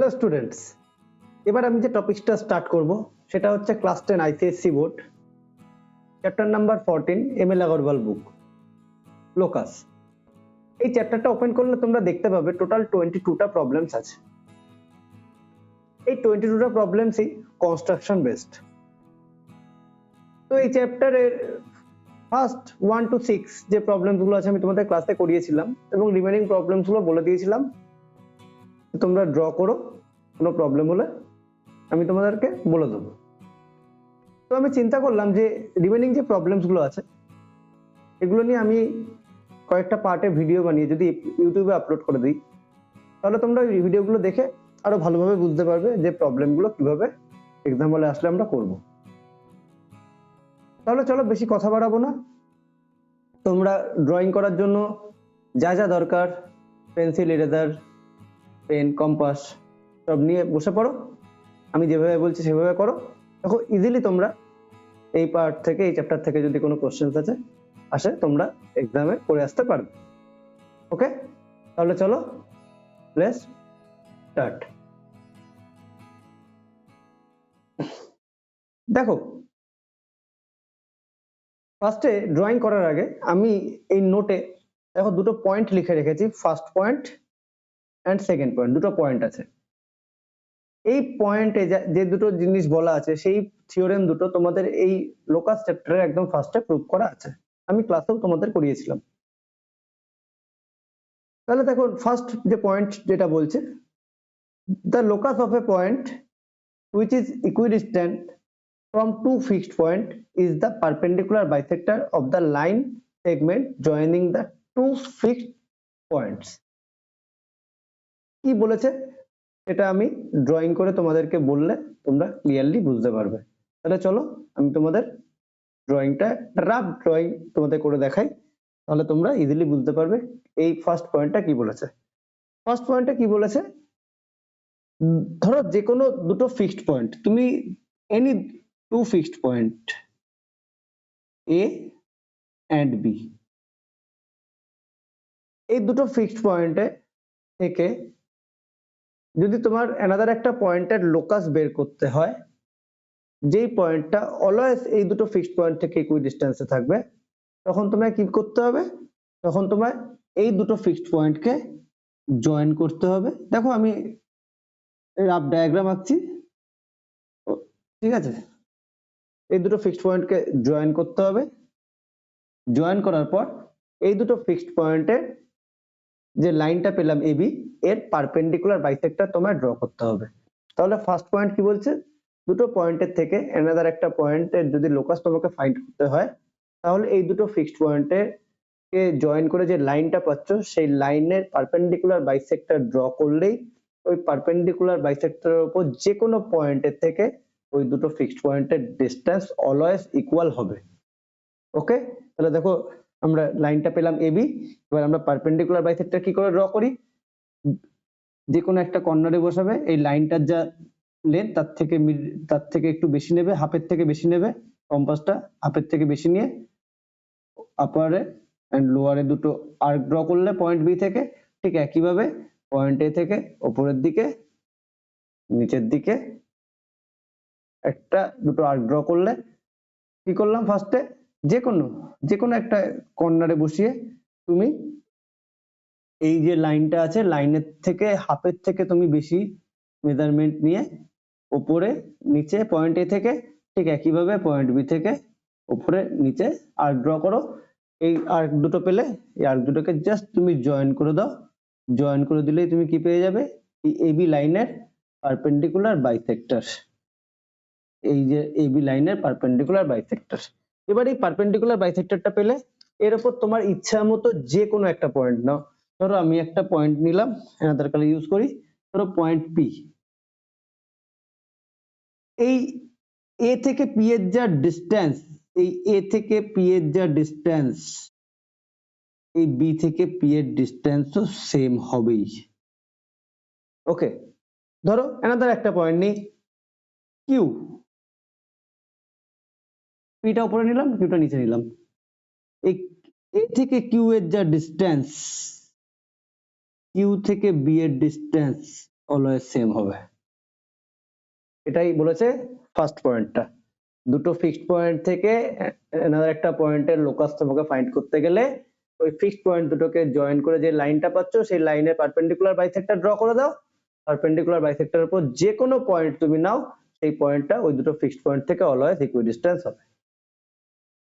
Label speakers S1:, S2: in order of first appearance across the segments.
S1: Hello students, এবার আমি যে টপিকটা স্টার্ট করব সেটা হচ্ছে class 10 ICSE board chapter number 14 ML Agarwal book locus. এই চ্যাপ্টারটা ওপেন করলে তোমরা দেখতে পাবে টোটাল 22টা প্রবলেমস আছে। এই 22টা প্রবলেমসই কনস্ট্রাকশন বেসড। তো এই চ্যাপ্টারের ফার্স্ট 1 to 6 যে প্রবলেমসগুলো আছে আমি তোমাদের ক্লাসে করিয়েছিলাম এবং রিমেনিং প্রবলেমসগুলো বলে দিয়েছিলাম তোমরা ড্র করো, কোনো প্রবলেম হলে আমি তোমাদেরকে বলে দেবো। তো আমি চিন্তা করলাম যে রিমেনিং যে প্রবলেমসগুলো আছে এগুলো নিয়ে আমি কয়েকটা পার্টে ভিডিও বানিয়ে যদি ইউটিউবে আপলোড করে দিই তাহলে তোমরা এই ভিডিওগুলো দেখে আরো ভালোভাবে বুঝতে পারবে যে প্রবলেমগুলো কিভাবে এক্সাম হলে আসলে আমরা করব। তাহলে চলো বেশি কথা বাড়াবো না, তোমরা ড্রয়িং করার জন্য যা যা দরকার পেন্সিল, ইরেজার, পেন, কম্পাস সব নিয়ে বসে পড়ো। আমি যেভাবে বলছি সেভাবে করো, দেখো ইজিলি তোমরা এই পার্ট থেকে, এই চ্যাপ্টার থেকে যদি কোনো কোশ্চেন আসে তোমরা এক্সামে করে আসতে পারবে। ওকে, তাহলে চলো লেটস স্টার্ট। দেখো ফার্স্টে ড্রয়িং করার আগে আমি এই নোটে দেখো দুটো পয়েন্ট লিখে রেখেছি, first point and second point, দুটো পয়েন্ট আছে। এই পয়েন্টে যে দুটো জিনিস বলা আছে সেই থিওরেম দুটো তোমাদের এই লোকাস চ্যাপ্টারে একদম ফার্স্টে প্রুভ করা আছে, আমি ক্লাসেও তোমাদের করিয়েছিলাম। তাহলে দেখো ফার্স্ট যে পয়েন্ট যেটা বলছে, the locus of a point which is equidistant from two fixed point is the perpendicular bisector of the line segment joining the two fixed points। কি বলেছে এটা আমি ড্রয়িং করে তোমাদেরকে বললে তোমরা ক্লিয়ারলি বুঝতে পারবে। তাহলে চলো আমি তোমাদের ড্রয়িংটা রাফ ড্রয়িং তোমাদের করে দেখাই, তাহলে তোমরা ইজিলি বুঝতে পারবে এই ফার্স্ট পয়েন্টটা কি বলেছে। ফার্স্ট পয়েন্টটা কি বলেছে, ধরো যে কোনো দুটো ফিক্সড পয়েন্ট, তুমি any two fixed point A and B, এই দুটো ফিক্সড পয়েন্টে থেকে যদি তোমার অ্যানাদার একটা পয়েন্টের লোকাস বের করতে হয়, যেই পয়েন্টটা অলওয়েজ এই দুটো ফিক্সড পয়েন্ট থেকে ইকুইডিস্টেন্সে থাকবে, তখন তোমায় কি করতে হবে, তখন তোমায় এই দুটো ফিক্সড পয়েন্টকে জয়েন করতে হবে। দেখো আমি রাফ ডায়াগ্রাম আঁকছি, ঠিক আছে। এই দুটো ফিক্সড পয়েন্টকে জয়েন করতে হবে, জয়েন করার পর এই দুটো ফিক্সড পয়েন্টের যে লাইনটা পেলাম এবি, এর পারপেন্ডিকুলার বাইসেক্টর তোমায় ড্র করতে হবে। তাহলে ফার্স্ট পয়েন্ট কি বলছে, দুটো পয়েন্টের থেকে অ্যানাদার একটা পয়েন্টের যদি লোকাস তোমাকে ফাইন্ড করতে হয়, তাহলে এই দুটো ফিক্সড পয়েন্টে কে জয়েন করে যে লাইনটা পাচ্ছ সেই লাইনের পারপেন্ডিকুলার বাইসেক্টর ড্র করলেই ওই পারপেন্ডিকুলার বাইসেক্টরের উপর যে কোনো পয়েন্টের থেকে ওই দুটো ফিক্সড পয়েন্টের ডিসটেন্স অলওয়েজ ইকুয়াল হবে। ওকে, তাহলে দেখো আমরা লাইনটা পেলাম এবি, এবার আমরা পারপেন্ডিকুলার বাইসেক্টর কি করে ড্র করি, যে কোনো একটা কর্নারে বসাবে, এই লাইনটার যা লেন্থ তার থেকে একটু বেশি নেবে, হাফের থেকে বেশি নেবে, কম্পাসটা হাফের থেকে বেশি নিয়ে আপারে এন্ড লোয়ারে দুটো আর্ক ড্র করলে পয়েন্ট বি থেকে, ঠিক একইভাবে পয়েন্ট এ থেকে উপরের দিকে নিচের দিকে একটা দুটো আর্ক ড্র করলে কি করলাম, ফার্স্টে যে কোনো একটা কর্নারে বসিয়ে তুমি এই যে লাইনটা আছে লাইনের থেকে হাফের থেকে তুমি বেশি মেজারমেন্ট নিয়ে উপরে নিচে পয়েন্ট এ থেকে ঠিক একইভাবে পয়েন্ট বি থেকে উপরে নিচে আর্ক ড্র করো। এই আর্ক দুটো পেলে এই আর্ক দুটোকে জাস্ট তুমি জয়েন করে দাও, জয়েন করে দিলেই তুমি কি পেয়ে যাবে, এই এবি লাইনের পারপেন্ডিকুলার বাইসেক্টর, এই যে এবি লাইনের পারপেন্ডিকুলার বাইসেক্টর। এবার এই পারপেন্ডিকুলার বাইসেক্টরটা পেলে এর উপর তোমার ইচ্ছা মতো যে কোনো একটা পয়েন্ট নাও, ধরো আমি একটা পয়েন্ট নিলাম, অ্যানাদার কালার ইউজ করি, ধরো পয়েন্ট পি। এই এ থেকে পি এর যা ডিসটেন্স, এই এ থেকে পি এর যা ডিসটেন্স এই বি থেকে পি এর ডিসটেন্সও সেম হবেই। ওকে, ধরো অ্যানাদার একটা পয়েন্ট নেই কিউ, পিটা উপরে নিলাম কিউটা নিচে নিলাম, এই এ থেকে কিউ এর যা ডিসটেন্স, কিউ থেকে বি এর ডিসটেন্স অলওয়েজ সেম হবে। এটাই বলেছে ফার্স্ট পয়েন্টটা। দুটো ফিক্সড পয়েন্ট থেকে another একটা পয়েন্টের লোকাস তোমাকে ফাইন্ড করতে গেলে ওই ফিক্সড পয়েন্ট দুটোকে জয়েন করে যে লাইনটা পাচ্ছ সেই লাইনের পারপেন্ডিকুলার বাইসেক্টর ড্র করে দাও। পারপেন্ডিকুলার বাইসেক্টরের উপর যে কোনো পয়েন্ট তুমি নাও, সেই পয়েন্টটা ওই দুটো ফিক্সড পয়েন্ট থেকে অলওয়েজ ইকুইডিস্টেন্স হবে।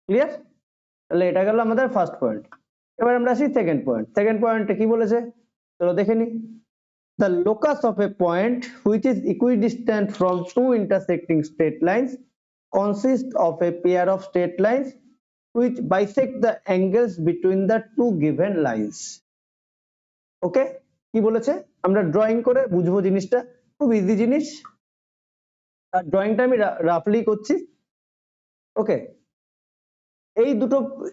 S1: ক্লিয়ার? তাহলে এটা গেল আমাদের ফার্স্ট পয়েন্ট। এবার আমরা আসি সেকেন্ড পয়েন্ট। সেকেন্ড পয়েন্টে কি বলেছে চলো দেখে নি। The locus of a point which is equidistant from two intersecting straight lines consists of a pair of straight lines which bisect the angles between the two given lines. ওকে, কি বলেছে আমরা drawing করে বুঝবো জিনিসটা, খুব ইজি জিনিস। আর ড্রয়িংটা আমি রাফলি করছি। ওকে,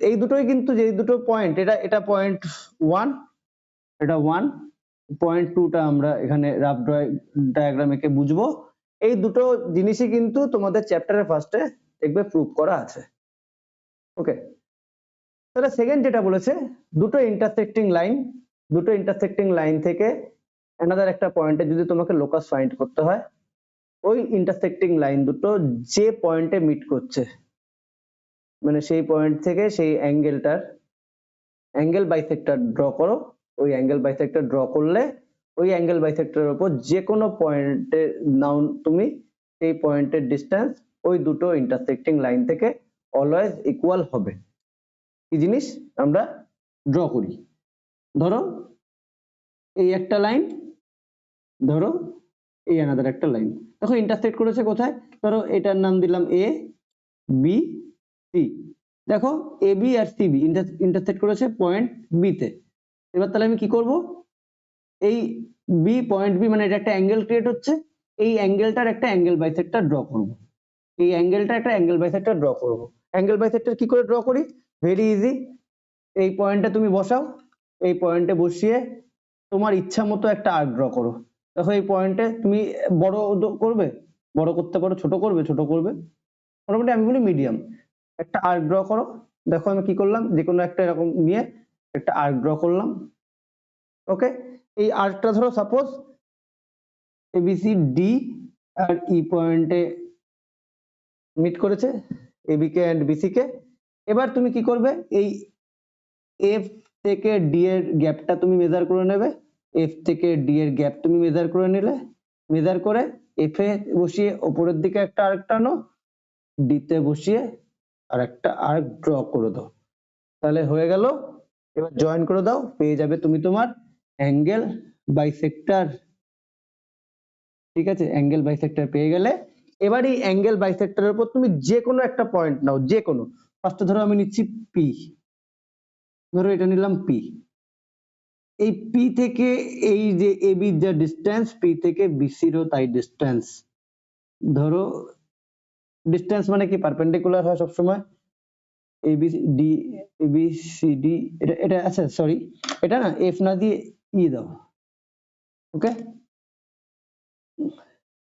S1: এই দুটোই কিন্তু যে দুটো পয়েন্ট, এটা পয়েন্ট 1, এটা 1, পয়েন্ট 2টা আমরা এখানে রাফ ডায়াগ্রাম এঁকে বুঝবো। এই দুটো জিনিসই কিন্তু তোমাদের চ্যাপ্টারের ফার্স্টে দেখবে প্রুফ করা আছে। ওকে, তাহলে সেকেন্ড যেটা বলেছে দুটো ইন্টারসেক্টিং লাইন থেকে another একটা পয়েন্টে যদি তোমাকে লোকাস ফাইন্ড করতে হয়, ওই ইন্টারসেক্টিং লাইন দুটো যে পয়েন্টে মিট করছে, মানে সেই পয়েন্ট থেকে সেই অ্যাঙ্গেল বাইসেক্টর ড্র করো। ওই অ্যাঙ্গেল বাইসেক্টর ড্র করলে ওই অ্যাঙ্গেল বাইসেক্টরের উপর যে কোনো পয়েন্টে নাও তুমি, সেই পয়েন্টের ডিস্টেন্স ওই দুটো ইন্টারসেক্টিং লাইন থেকে অলওয়েজ ইকুয়াল হবে। কি জিনিস আমরা ড্র করি, ধরো এই একটা লাইন, ধরো এই আনাদার একটা লাইন, দেখো ইন্টারসেক্ট করেছে কোথায়, ধরো এটার নাম দিলাম এ বি সি। দেখো A B R C B intersect করেছে পয়েন্ট বি তে। এবার তাহলে আমি কি করব, এই বি পয়েন্ট বি মানে এটা একটা অ্যাঙ্গেল ক্রিয়েট হচ্ছে, এই অ্যাঙ্গেলটার একটা অ্যাঙ্গেল বাইসেক্টর ড্র করব। এই অ্যাঙ্গেলটা একটা অ্যাঙ্গেল বাইসেক্টর ড্র করব। অ্যাঙ্গেল বাইসেক্টর কি করে ড্র করি, ভেরি ইজি। এই পয়েন্টে তুমি বসাও, এই পয়েন্টে বসিয়ে তোমার ইচ্ছা মতো একটা আর্ক ড্র করো। দেখো এই পয়েন্টে তুমি বড় করবে, বড় করতে পারো, ছোট করবে, ছোট করবে, মোটামুটি আমি বলি মিডিয়াম একটা আর্ক ড্র করো। দেখো আমি কি করলাম, যে কোনো একটা এরকম নিয়ে একটা আর্ক ড্র করলাম। ওকে, এই আর্কটা ধরো সাপোজ এবিসি ডি আর ই পয়েন্টে মিট করেছে, এবি কে এন্ড বিসি কে। এবার তুমি কি করবে, এই এফ থেকে ডি এর গ্যাপটা তুমি মেজার করে নেবে। এফ থেকে ডি এর গ্যাপ তুমি মেজার করে নিলে, মেজার করে এফ এ বসিয়ে উপরের দিকে একটা আর্ক টানো, ডি তে বসিয়ে আর একটা আর্ক ড্র করে দাও, তাহলে হয়ে গেল। এবার জয়েন করে দাও, পেয়ে যাবে তুমি তোমার অ্যাঙ্গেল বাইসেক্টর। ঠিক আছে, অ্যাঙ্গেল বাইসেক্টর পেয়ে গেলে এবার এই অ্যাঙ্গেল বাইসেক্টরের উপর তুমি যে কোনো একটা পয়েন্ট নাও, যে কোনো। ফার্স্টে ধরো আমি নিচ্ছি পি, ধরো এটা নিলাম পি। এই পি থেকে এই যে এবি যা ডিস্টেন্স, পি থেকে বিসিরও তাই ডিস্টেন্স। ধরো ডিস্টেন্স মানে কি পারপেন্ডিকুলার হয় সবসময়, এবিডি এবিসিডি, এটা আচ্ছা সরি, এটা না এফ না দিয়ে ই দাও। ওকে,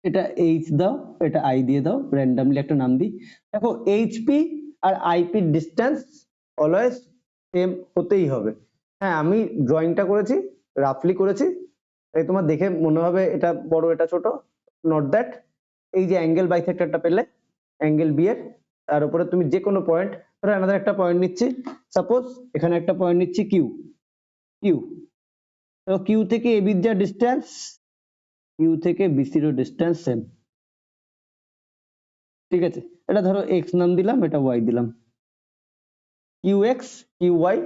S1: এটা এইচ দাও, এটা আই দিয়ে দাও, র্যান্ডমলি একটা নাম দিই। দেখো এইচপি আর আইপি ডিস্টেন্স অলওয়েজ সেম হতেই হবে। হ্যাঁ, আমি ড্রয়িংটা করেছি, রাফলি করেছি, তাই তোমার দেখে মনে হবে এটা বড় এটা ছোট, নট দ্যাট। এই যে অ্যাঙ্গেল বাইসেক্টরটা পেলে অ্যাঙ্গেল বি এর, তার উপরে তুমি যে কোনো পয়েন্ট, ধরো আমাদের একটা পয়েন্ট নিচ্ছি, সাপোজ এখানে একটা পয়েন্ট নিচ্ছি কিউ, কিউ। তো কিউ থেকে এবির যা ডিস্টেন্স, কিউ থেকে বিসিরও ডিস্টেন্স সেম। ঠিক আছে, এটা ধরো এক্স নাম দিলাম, এটা ওয়াই দিলাম, Q X Q Y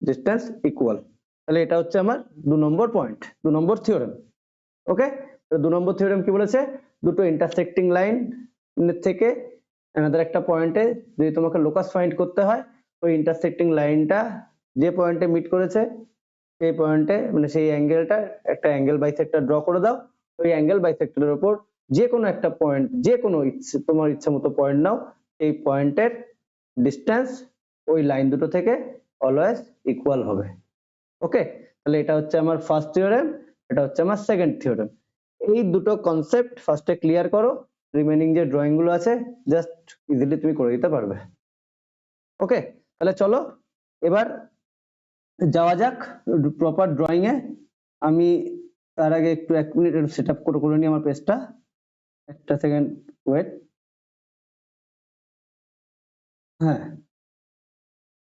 S1: distance equal. তাহলে এটা হচ্ছে আমার 2 নম্বর পয়েন্ট, 2 নম্বর থিওরেম। ওকে, 2 নম্বর থিওরেম কি বলেছে, দুটো ইন্টারসেক্টিং লাইন থেকে another একটা পয়েন্টে যদি তোমাকে লোকাস ফাইন্ড করতে হয়, ওই ইন্টারসেক্টিং লাইনটা যে পয়েন্টে মিট করেছে সেই পয়েন্টে মানে সেই অ্যাঙ্গেলটা একটা অ্যাঙ্গেল বাইসেক্টর ড্র করে দাও। ওই অ্যাঙ্গেল বাইসেক্টরের উপর যে কোনো একটা পয়েন্ট, যে কোনো তোমার ইচ্ছা মতো পয়েন্ট নাও, এই পয়েন্টের ডিস্টেন্স ওই লাইন দুটো থেকে অলওয়েজ ইকুয়াল হবে। ওকে, তাহলে এটা হচ্ছে আমার ফার্স্ট থিওরেম, এটা হচ্ছে আমার সেকেন্ড থিওরেম। এই দুটো কনসেপ্ট ফার্স্টে ক্লিয়ার করো, রিমেনিং যে ড্রয়িং গুলো আছে জাস্ট ইজিলি তুমি করে দিতে পারবে। ওকে, তাহলে চলো এবার যাওয়া যাক প্রপার ড্রয়িং এ। আমি তার আগে একটু 1 মিনিট সেট আপ করে নিই আমার পেজটা, একটা সেকেন্ড ওয়েট। হ্যাঁ,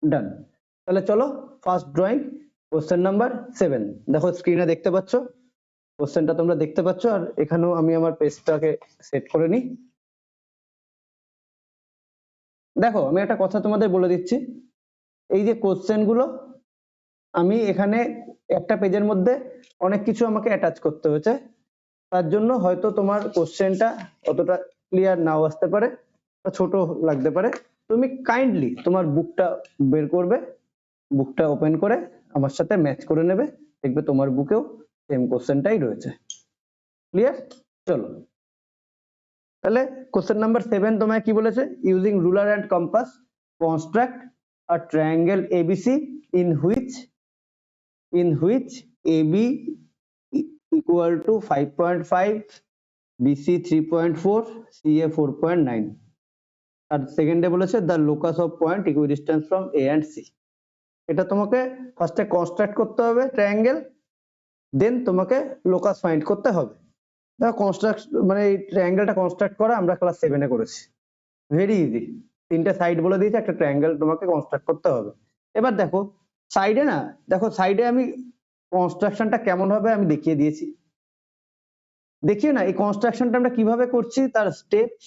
S1: ডান। তাহলে চলো ফার্স্ট ড্রয়িং, কোশ্চেন নাম্বার 7। দেখো স্ক্রিনে দেখতে পাচ্ছ, কোশ্চেনটা তোমরা দেখতে পাচ্ছ, আর এখানেও আমি আমার পেজটাকে সেট করে নিই। দেখো আমি একটা কথা তোমাদের বলে দিচ্ছি, এই যে কোশ্চেন গুলো আমি এখানে একটা পেজের মধ্যে অনেক কিছু আমাকে অ্যাটাচ করতে হয়েছে, তার জন্য হয়তো তোমার কোশ্চেনটা অতটা ক্লিয়ার নাও আসতে পারে বা ছোট লাগতে পারে। তুমি কাইন্ডলি তোমার বুকটা বের করবে, বুকটা ওপেন করে আমার সাথে ম্যাচ করে নেবে, দেখবে তোমার বুকেও সেম কোশ্চেনটাই রয়েছে। ক্লিয়ার? চলো তাহলে কোশ্চেন নাম্বার 7 তোমায় কি বলেছে, using ruler and compass construct a triangle ABC in which AB equal to 5.5, BC 3.4, CA 4.9। আর সেকেন্ডে বলেছে the locus of point equidistance from A and C. এটা তোমাকে ফার্স্টে কনস্ট্রাক্ট করতে হবে ট্রায়াঙ্গেল, দেন তোমাকে লোকাস ফাইন্ড করতে হবে। দেখো কনস্ট্রাক্ট মানে এই ট্রায়াঙ্গেলটা কনস্ট্রাক্ট করা আমরা ক্লাস 7 এ করেছি, ভেরি ইজি। তিনটে সাইড বলে দিয়েছে, একটা ট্রায়াঙ্গেল তোমাকে কনস্ট্রাক্ট করতে হবে। এবার দেখো সাইডে না, দেখো সাইডে আমি কনস্ট্রাকশনটা কেমন হবে আমি দেখিয়ে দিয়েছি। দেখিয়ে না এই কনস্ট্রাকশনটা আমরা কিভাবে করছি তার স্টেপস,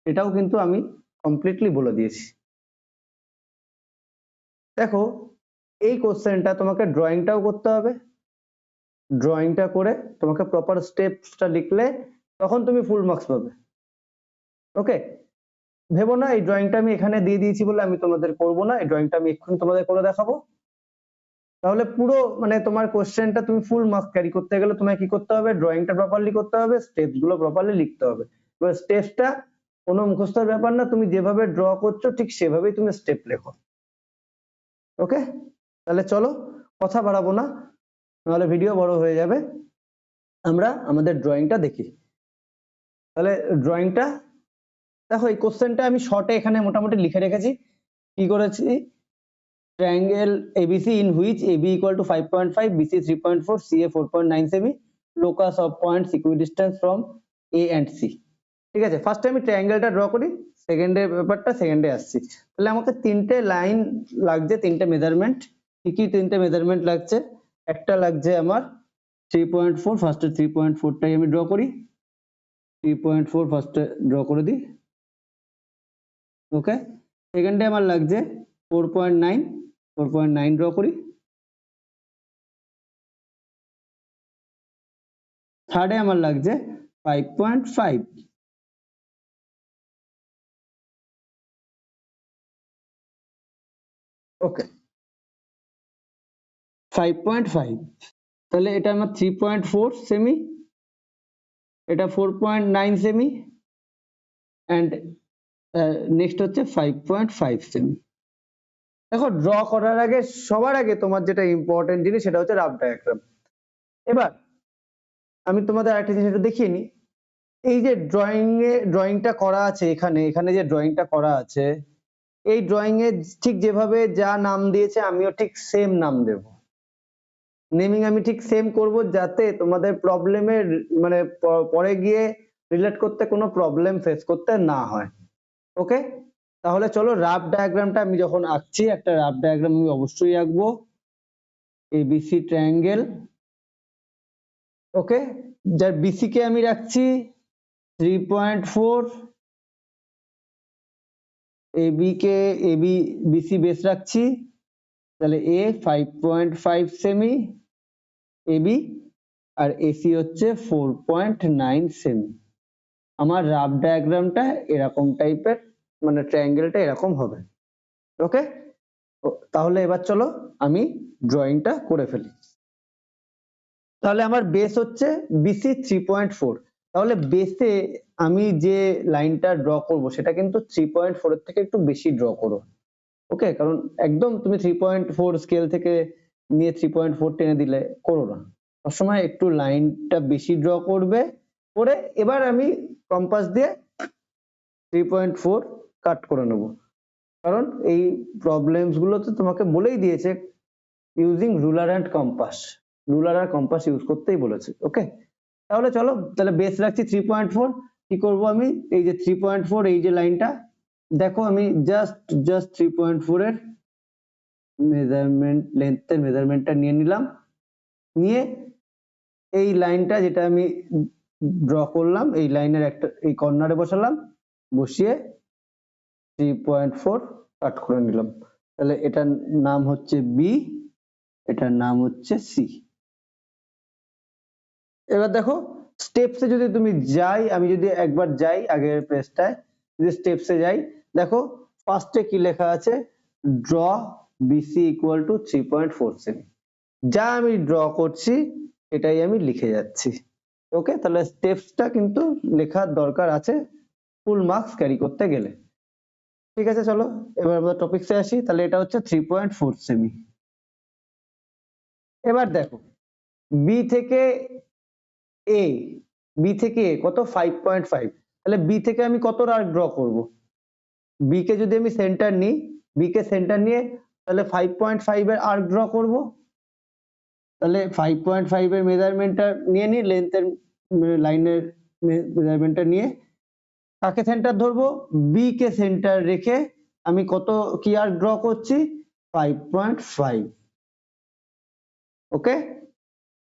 S1: এটাও কিন্তু আমি কমপ্লিটলি বলে দিয়েছি। দেখো এই কোশ্চেনটা তোমাকে ড্রয়িংটাও করতে হবে, ড্রয়িংটা করে তোমাকে প্রপার স্টেপসটা লিখলে তখন তুমি ফুল মার্কস পাবে। ওকে, ভেবো না এই ড্রয়িংটা আমি এখানে দিয়ে দিয়েছি বলে আমি তোমাদের করবো না, এই ড্রয়িংটা আমি এক্ষুনি তোমাদের করে দেখাবো। তাহলে পুরো মানে তোমার কোশ্চেনটা তুমি ফুল মার্কস ক্যারি করতে গেলে তোমায় কি করতে হবে, ড্রয়িংটা প্রপারলি করতে হবে, স্টেপস গুলো প্রপারলি লিখতে হবে। এবার স্টেপসটা কোনো মুখস্থর ব্যাপার না, তুমি যেভাবে ড্র করছো ঠিক সেভাবেই তুমি স্টেপ লেখো। ওকে, তাহলে চলো কথা বাড়াবো না, নাহলে ভিডিও বড় হয়ে যাবে। আমরা আমাদের ড্রয়িংটা দেখি। তাহলে ড্রয়িংটা দেখো, এই কোশ্চেনটা আমি শর্টে এখানে মোটামুটি লিখে রেখেছি। কি করেছি, triangle ABC in which AB equal to 5.5, BC 3.4, CA 4.9 semi, locus of points equidistant from A and C। ঠিক আছে, ফার্স্ট আমি ট্রায়াঙ্গেলটা ড্র করি, সেকেন্ডে ব্যাপারটা সেকেন্ডে আসছি। তাহলে আমাকে তিনটে লাইন লাগছে, তিনটে মেজারমেন্ট। কি কি তিনটে মেজারমেন্ট লাগছে, একটা লাগছে আমার 3.4, ফার্স্টে 3.4টাই আমি ড্র করি, 3.4 ফার্স্টে ড্র করে দিই। ওকে, সেকেন্ডে আমার লাগছে 4.9, 4.9 ড্র করি। থার্ডে আমার লাগছে 5.5। ওকে, 5.5, তাহলে এটা আমার 3.4 সেমি, এটা 4.9 সেমি, এন্ড নেক্সট হচ্ছে 5.5 সেমি। দেখো ড্র করার আগে সবার আগে তোমার যেটা ইম্পর্টেন্ট জিনিস সেটা হচ্ছে রাফ ডায়াগ্রাম। এবার আমি তোমাদের আরেকটা জিনিস দেখিয়ে নিই, এই যে ড্রয়িংটা করা আছে এখানে, এখানে যে ড্রয়িংটা করা আছে, এই ড্রয়িং এ ঠিক যেভাবে যা নাম দিয়েছে আমিও ঠিক সেম নাম দেব, নেমিং আমি ঠিক সেম করব, যাতে তোমাদের প্রবলেমের মানে পরে গিয়ে রিলেট করতে কোনো প্রবলেম ফেস করতে না হয়। ওকে, তাহলে চলো রাফ ডায়াগ্রামটা আমি যখন আঁকছি, একটা রাফ ডায়াগ্রাম আমি অবশ্যই আঁকবো, এবিসি ট্রায়াঙ্গেল। ওকে, যার বিসি কে আমি রাখছি 3.4, এবি কে বিসি বেস রাখছি, তাহলে এ 5.5 সেমি, এবি, আর এসি হচ্ছে 4.9 সেমি। আমার রাফ ডায়াগ্রামটা এরকম টাইপের, মানে ট্রায়াঙ্গেলটা এরকম হবে। ওকে, তাহলে এবার চলো আমি ড্রয়িংটা করে ফেলি। তাহলে আমার বেস হচ্ছে বিসি 3.4, তাহলে বেসে আমি যে লাইনটা ড্র করব সেটা কিন্তু 3.4 এর থেকে একটু বেশি ড্র করো। ওকে, কারণ একদম তুমি 3.4 স্কেল থেকে নিয়ে 3.4 টেনে দিলে করো না, সবসময় একটু লাইনটা বেশি ড্র করবে। করে এবার আমি কম্পাস দিয়ে 3.4 কাট করে নেব, কারণ এই প্রবলেমস গুলো তো তোমাকে বলেই দিয়েছে using ruler and compass. Ruler আর কম্পাস ইউজ করতেই বলেছে। ওকে, তাহলে চলো তাহলে বেস রাখছি 3.4। কি করব আমি, এই যে 3.4 এই যে লাইনটা দেখো, আমি জাস্ট 3.4 এর মেজারমেন্ট, লেন্থের মেজারমেন্টটা নিয়ে নিলাম, নিয়ে এই লাইনটা যেটা আমি ড্র করলাম এই লাইনের একটা এই কর্নারে বসালাম, বসিয়ে 3.4 কাট করে নিলাম। তাহলে এটার নাম হচ্ছে বি, এটার নাম হচ্ছে সি। এবার দেখো স্টেপসে যদি তুমি যাই, আমি যদি একবার যাই আগের পেজটায়, যদি স্টেপসে যাই, দেখো ফার্স্টে কি লেখা আছে, ড্র বিসি ইকুয়াল টু 3.4 সেমি। যা আমি ড্র করছি এটাই আমি লিখে যাচ্ছি। ওকে, তাহলে স্টেপসটা কিন্তু লেখার দরকার আছে ফুল মার্কস ক্যারি করতে গেলে। ঠিক আছে, চলো এবার আমরা টপিকসে আসি। তাহলে এটা হচ্ছে 3.4 সেমি। এবার দেখো বি থেকে এ, বি থেকে এ কত, 5.5। তাহলে বি থেকে আমি কত আর্ক ড্র করব, বি কে যদি আমি সেন্টার নিই, বি কে সেন্টার নিয়ে তাহলে 5.5 এর আর্ক ড্র করব। তাহলে 5.5 এর মেজারমেন্টটা নিয়ে নিই, লেন্থের লাইনের মেজারমেন্টটা নিয়ে কাকে সেন্টার ধরবো, বি কে সেন্টার রেখে আমি কত কি আর্ক ড্র করছি, 5.5। ওকে,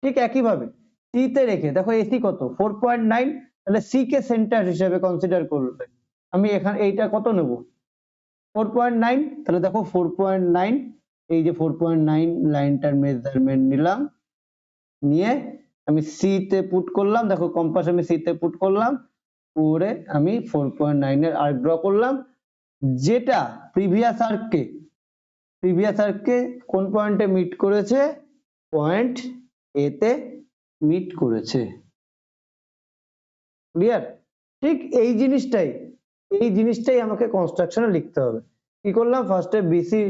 S1: ঠিক একই ভাবে সি তে রেখে দেখো এসি কত 4.9, তাহলে সি কে সেন্টার হিসেবে কনসিডার করবে, আমি এখানে এইটা কত নেব 4.9। তাহলে দেখো 4.9, এই যে 4.9 লাইনটার মেজারমেন্ট নিলাম, নিয়ে আমি সি তে পুট করলাম, দেখো কম্পাস আমি সি তে পুট করলাম, করে আমি 4.9 এর আর্ক ড্র করলাম, যেটা প্রিভিয়াস আর্ককে কোন পয়েন্টে মিট করেছে, পয়েন্ট এ তে মিট করেছে। ক্লিয়ার? ঠিক এই জিনিসটাই আমাকে কনস্ট্রাকশনে লিখতে হবে। কি করলাম, ফার্স্টে বিসি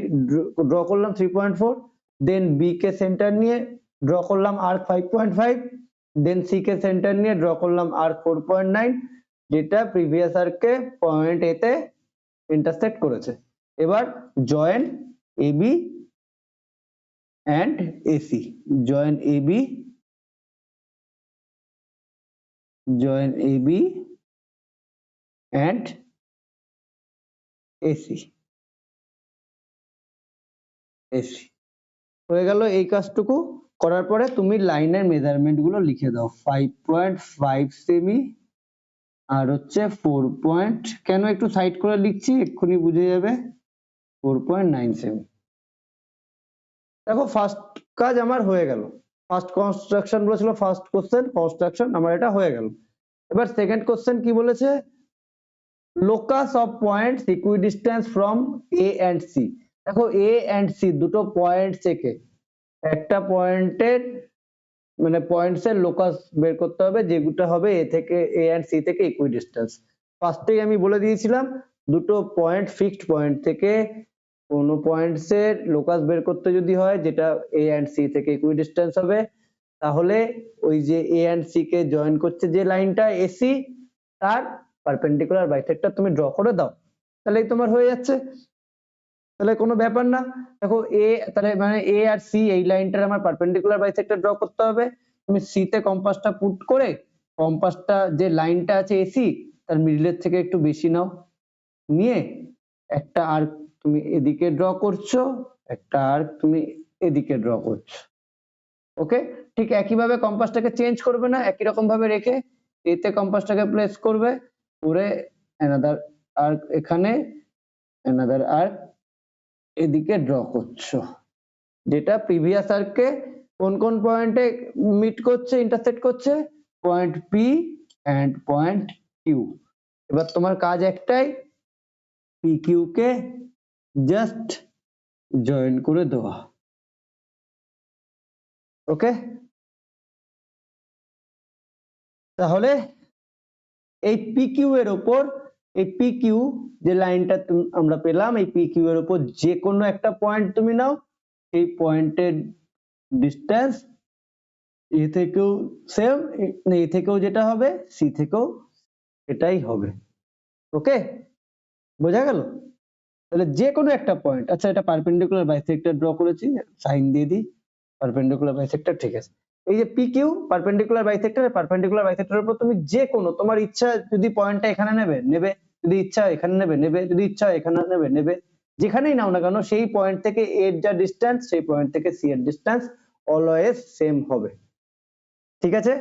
S1: ড্র করলাম 3.4, দেন বি কে সেন্টার নিয়ে ড্র করলাম আর্ক 5.5, দেন সি কে সেন্টার নিয়ে ড্র করলাম আর্ক 4.9, যেটা প্রিভিয়াস আর্ককে পয়েন্ট এ তে ইন্টারসেক্ট করেছে। এবার join AB and AC, join AB and AC হয়ে গেল। এই কাজটুকু করার পরে তুমি লাইনের মেজারমেন্ট গুলো লিখে দাও, 5.5 সেমি আর হচ্ছে 4. কেন একটু সাইড করে লিখছি এক্ষুনি বুঝে যাবে, 4.9 সেমি। দেখো ফার্স্ট কাজ আমার হয়ে গেল, ফার্স্ট কনস্ট্রাকশন বলেছিল, ফার্স্ট কোশ্চেন কনস্ট্রাকশন আমার এটা হয়ে গেল। এবার সেকেন্ড কোশ্চেন কি বলেছে, locus of points equidistance from A and C. দেখো এ এন্ড সি দুটো পয়েন্ট থেকে একটা পয়েন্টের মানে পয়েন্টস এর লোকাস বের করতে হবে, যেগুলো হবে এ থেকে এ এন্ড সি থেকে ইকুইডিস্টেন্স। ফার্স্টেই আমি বলে দিয়েছিলাম দুটো পয়েন্ট ফিক্সড পয়েন্ট থেকে কোনো পয়েন্টস এর লোকাস বের করতে যদি হয় যেটা এ এন্ড সি থেকে ইকুইডিস্টেন্স হবে, তাহলে ওই যে এ এন্ড সি কে জয়েন করছে যে লাইনটা এসি, তার পারপেন্ডিকুলার বাইসেক্টর তুমি ড্র করে দাও, তাহলেই তোমার হয়ে যাচ্ছে। তাহলে কোনো ব্যাপার না। দেখো এ, তাহলে মানে এ আর সি এই লাইনটার আমার পারপেন্ডিকুলার বাইসেক্টর ড্র করতে হবে, তুমি সি তে কম্পাসটা পুট করে কম্পাসটা যে লাইনটা আছে এসি তার মিডলের থেকে একটু বেশি নাও, নিয়ে একটা আর্ক তুমি এদিকে ড্র করছো, একটা আর্ক তুমি এদিকে ড্র করছো। ওকে, ঠিক একই ভাবে কম্পাসটাকে চেঞ্জ করবে না, একই রকম ভাবে রেখে এতে কম্পাসটাকে প্লেস করবে, করে অ্যানাদার আর্ক এখানে, অ্যানাদার আর্ক এদিকে ড্র করছো, যেটা প্রিভিয়াস আর্ককে কোন কোন পয়েন্টে মিট করছে, ইন্টারসেক্ট করছে, point P and point Q. এবার তোমার কাজ একটাই, পি কিউ কে জাস্ট জয়েন করে দেওয়া। ওকে, তাহলে এই পিকিউ এর উপর, এই পিকিউ যে লাইনটা আমরা পেলাম, এই পিকিউ এর উপর যে কোনো একটা পয়েন্ট তুমি নাও, এই পয়েন্টের ডিস্টেন্স এ থেকেও সেম, এ থেকেও যেটা হবে সি থেকেও এটাই হবে। ওকে, বোঝা গেল? তাহলে যে কোনো একটা পয়েন্ট, আচ্ছা এটা পারপেন্ডিকুলার বাইসেক্টর ড্র করেছি, সাইন দিয়ে দিই, পারপেন্ডিকুলার বাইসেক্টর, ঠিক আছে। এই যে পি কিউ পারপেন্ডিকুলার বাইসেক্টরের উপর তুমি যে কোনো তোমার ইচ্ছা যদি পয়েন্টটা এখানে নেবে নেবে, যদি ইচ্ছা এখানে নেবে নেবে, যদি ইচ্ছা এখানে নেবে নেবে, যেখানেই নাও না কেন সেই পয়েন্ট থেকে এ এর যা ডিস্টেন্স সেই পয়েন্ট থেকে সি এর ডিস্টেন্স অলওয়েজ সেম হবে। ঠিক আছে,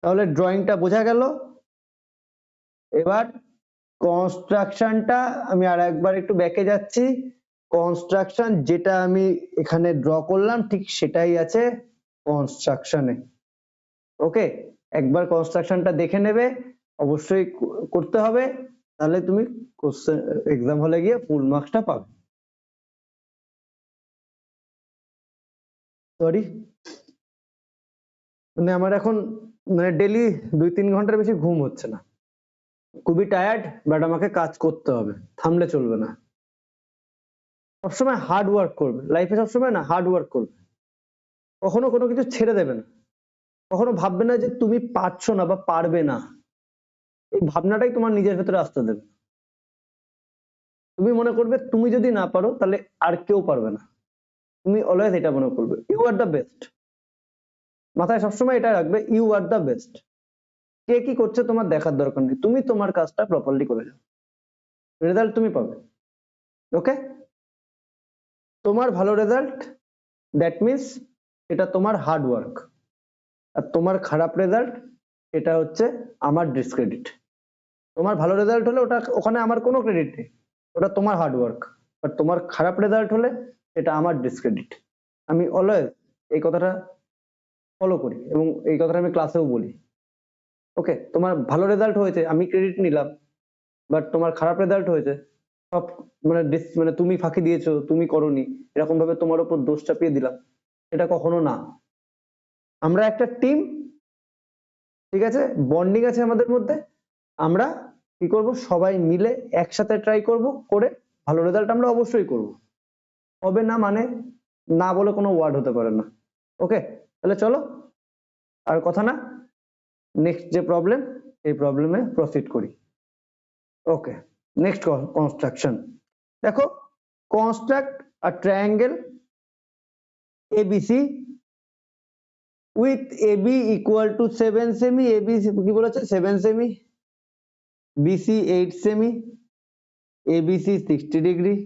S1: তাহলে ড্রয়িংটা বোঝা গেল। এবার কনস্ট্রাকশনটা আমি আর একবার একটু ব্যাকে যাচ্ছি। কনস্ট্রাকশন যেটা আমি এখানে ড্র করলাম ঠিক সেটাই আছে কনস্ট্রাকশনে। ওকে, একবার কনস্ট্রাকশনটা দেখে নেবে, অবশ্যই করতে হবে, তাহলে তুমি কোশ্চেন এক্সাম হলে গিয়ে ফুল মার্কসটা পাবে। সরি, মানে আমার এখন মানে ডেলি 2-3 ঘন্টার বেশি ঘুম হচ্ছে না, খুবই টায়ার্ড, বাট আমাকে কাজ করতে হবে, থামলে চলবে না। সবসময় হার্ড ওয়ার্ক করবে লাইফে, সবসময় না হার্ড ওয়ার্ক করবে, কখনো কোনো কিছু ছেড়ে দেবে না, কখনো ভাববে না যে তুমি পারছো না বা পারবে না, এই ভাবনাটাই তোমার নিজের ভেতরে আসতে দেবে। তুমি মনে করবে তুমি যদি না পারো তাহলে আর কেউ পারবে না, তুমি অলওয়েজ এটা মনে করবে ইউ আর দ্য বেস্ট, মাথায় সবসময় এটা রাখবে ইউ আর দ্য বেস্ট। কে কি করছে তোমার দেখার দরকার নেই, তুমি তোমার কাজটা প্রপারলি করে যাও, রেজাল্ট তুমি পাবে। ওকে, তোমার ভালো রেজাল্ট দ্যাট মিনস এটা তোমার হার্ড ওয়ার্ক, আর তোমার খারাপ রেজাল্ট এটা হচ্ছে আমার ডিসক্রেডিট। তোমার ভালো রেজাল্ট হলে ওটা ওখানে আমার কোনো ক্রেডিট নেই, ওটা তোমার হার্ড ওয়ার্ক, বাট তোমার খারাপ রেজাল্ট হলে এটা আমার ডিসক্রেডিট। আমি অলওয়েজ এই কথাটা ফলো করি এবং এই কথাটা আমি ক্লাসেও বলি। ওকে, তোমার ভালো রেজাল্ট হয়েছে আমি ক্রেডিট নিলাম, বাট তোমার খারাপ রেজাল্ট হয়েছে সব মানে মানে তুমি ফাঁকি দিয়েছো, তুমি করোনি, এরকম ভাবে তোমার উপর দোষ চাপিয়ে দিলাম, এটা কখনো না। আমরা একটা টিম, ঠিক আছে, বন্ডিং আছে আমাদের মধ্যে, আমরা কি করব সবাই মিলে একসাথে ট্রাই করব, করে ভালো রেজাল্ট আমরা অবশ্যই করব। হবে না মানে না বলে কোনো ওয়ার্ড হতে পারে না। ওকে, তাহলে চলো আর কথা না, নেক্সট যে প্রবলেম এই প্রবলেমে প্রসিড করি। ওকে, নেক্সট কনস্ট্রাকশন দেখো, construct a triangle ABC with AB equal to 7 semi, AB কি বলেছে 7 semi, BC 8 semi, ABC 60 degree.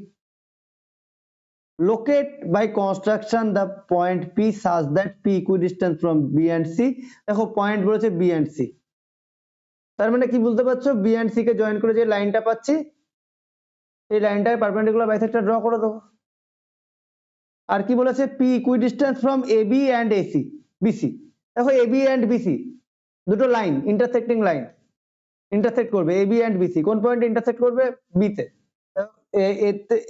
S1: Locate by construction the point P such that P equidistant from B and C. দেখো point বলেছে B and C, তার মানে কি বুঝতে পারছো, B and C K join করে যে লাইনটা পাচ্ছি এই লাইনটায় পারপেন্ডিকুলার বাইসেক্টর ড্র করে দেবো। আর কি বলেছে P equidistant from AB and AC BC, দেখো AB and BC দুটো লাইন ইন্টারসেক্টিং লাইন, ইন্টারসেক্ট করবে AB and BC, কোন পয়েন্ট ইন্টারসেক্ট করবে B তে,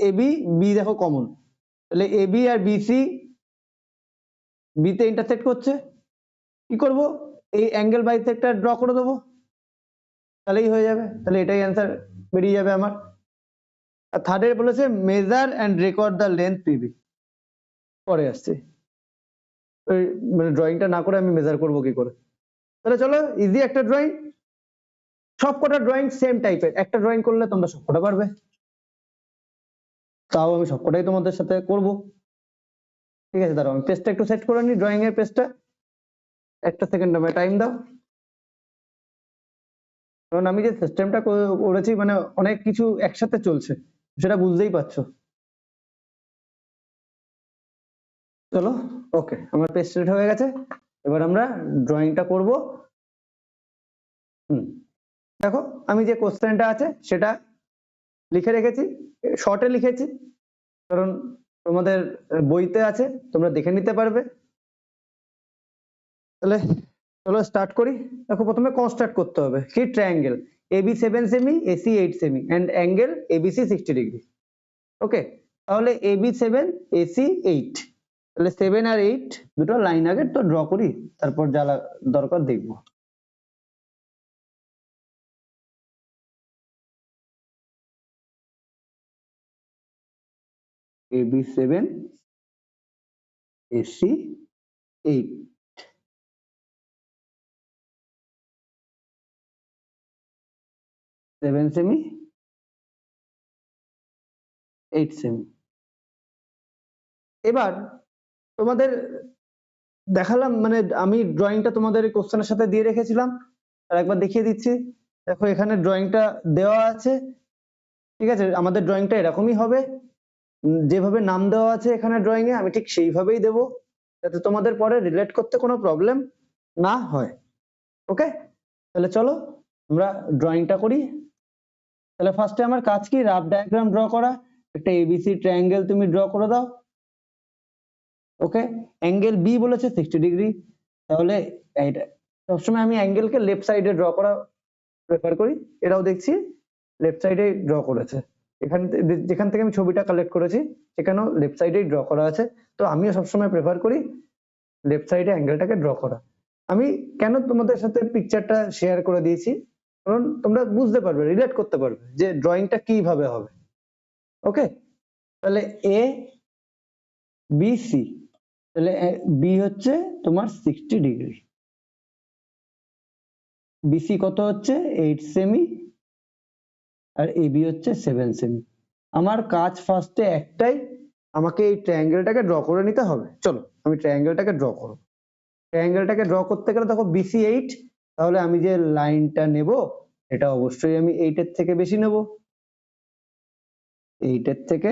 S1: AB B দেখো কমন, তাহলে AB আর BC B তে ইন্টারসেক্ট করছে, কি করব এই অ্যাঙ্গেল বাইসেক্টর ড্র করে দেবো, তাহলেই হয়ে যাবে, তাহলে এটাই অ্যান্সার বেরিয়ে যাবে আমার। আর থার্ডে বলেছে measure and record the length PB, পরে আসছে মানে ড্রয়িংটা না করে আমি মেজার করব কি করে, তাহলে চলো ইজি একটা ড্রয়িং, সবকটা ড্রয়িং সেম টাইপের, একটা ড্রয়িং করলে তোমরা সবকটা পারবে, তাও আমি সবকটাই তোমাদের সাথে করব। ঠিক আছে, দাঁড়াও আমি পেজটা একটু সেট করে নিই, ড্রয়িং এর পেজটা, একটা সেকেন্ড আমায় টাইম দাও, কারণ আমি যে সিস্টেমটা করেছি মানে অনেক কিছু একসাথে চলছে, সেটা বুঝতেই পারছো। চলো, ওকে, আমার পেজ সেট হয়ে গেছে, এবার আমরা ড্রয়িংটা করব। দেখো আমি যে কোশ্চেনটা আছে সেটা লিখে রেখেছি, শর্টে লিখেছি কারণ তোমাদের বইতে আছে, তোমরা দেখে নিতে পারবে। তাহলে চলো স্টার্ট করি। দেখো প্রথমে কনস্ট্রাক্ট করতে হবে কি, ট্রায়াঙ্গেল AB 7 সেমি, AC 8 সেমি and angle ABC 60 degree. Okay, তাহলে AB 7 AC 8, তাহলে 7 আর 8 দুটো লাইন আগে তো ড্র করি, তারপর যা দরকার দেখবো। AB 7 AC 8, 7 semi 8 semi. এবার তোমাদের দেখালাম, মানে আমি ড্রয়িংটা তোমাদের কোশ্চেনের সাথে দিয়ে রেখেছিলাম, আর একবার দেখিয়ে দিচ্ছি। দেখো এখানে ড্রয়িংটা দেওয়া আছে, ঠিক আছে? আমাদের ড্রয়িংটা এরকমই হবে, যেভাবে নাম দেওয়া আছে এখানে ড্রয়িং এ আমি ঠিক সেইভাবেই দেবো, যাতে তোমাদের পরে রিলেট করতে কোনো প্রবলেম না হয়। ওকে, তাহলে চলো আমরা ড্রয়িংটা করি। তাহলে ফার্স্টে আমার কাজ কি, রাফ ডায়াগ্রাম ড্র করা। একটা এবিসি ট্রায়াঙ্গেল তুমি ড্র করে দাও। ওকে, অ্যাঙ্গেল বি বলেছে 60 ডিগ্রি, তাহলে এইটা সবসময় আমি অ্যাঙ্গেলকে লেফট সাইডে ড্র করা প্রেফার করি। এটাও দেখছি লেফট সাইডে ড্র করেছে, যেখান থেকে আমি ছবিটা কালেক্ট করেছি সেখানেও লেফট সাইডেই ড্র করা আছে। তো আমিও সবসময় প্রেফার করি লেফট সাইডে অ্যাঙ্গেলটাকে ড্র করা। আমি কেন তোমাদের সাথে পিকচারটা শেয়ার করে দিয়েছি, কারণ তোমরা বুঝতে পারবে, রিলেট করতে পারবে যে ড্রয়িংটা কিভাবে হবে। ওকে, তাহলে এ বি সি, তাহলে বি হচ্ছে তোমার 60 ডিগ্রি, বিসি কত হচ্ছে 8 সেমি, আর এবি হচ্ছে 7 সেমি। আমার কাজ ফার্স্টে একটাই, আমাকে এই ট্রায়াঙ্গেলটাকে ড্র করে নিতে হবে। চলো আমি ট্রায়াঙ্গেলটাকে ড্র করব। ট্রায়াঙ্গেলটাকে ড্র করতে গেলে দেখো বিসি 8, তাহলে আমি যে লাইনটা নেব এটা অবশ্যই আমি 8 এর থেকে বেশি নেব, 8 এর থেকে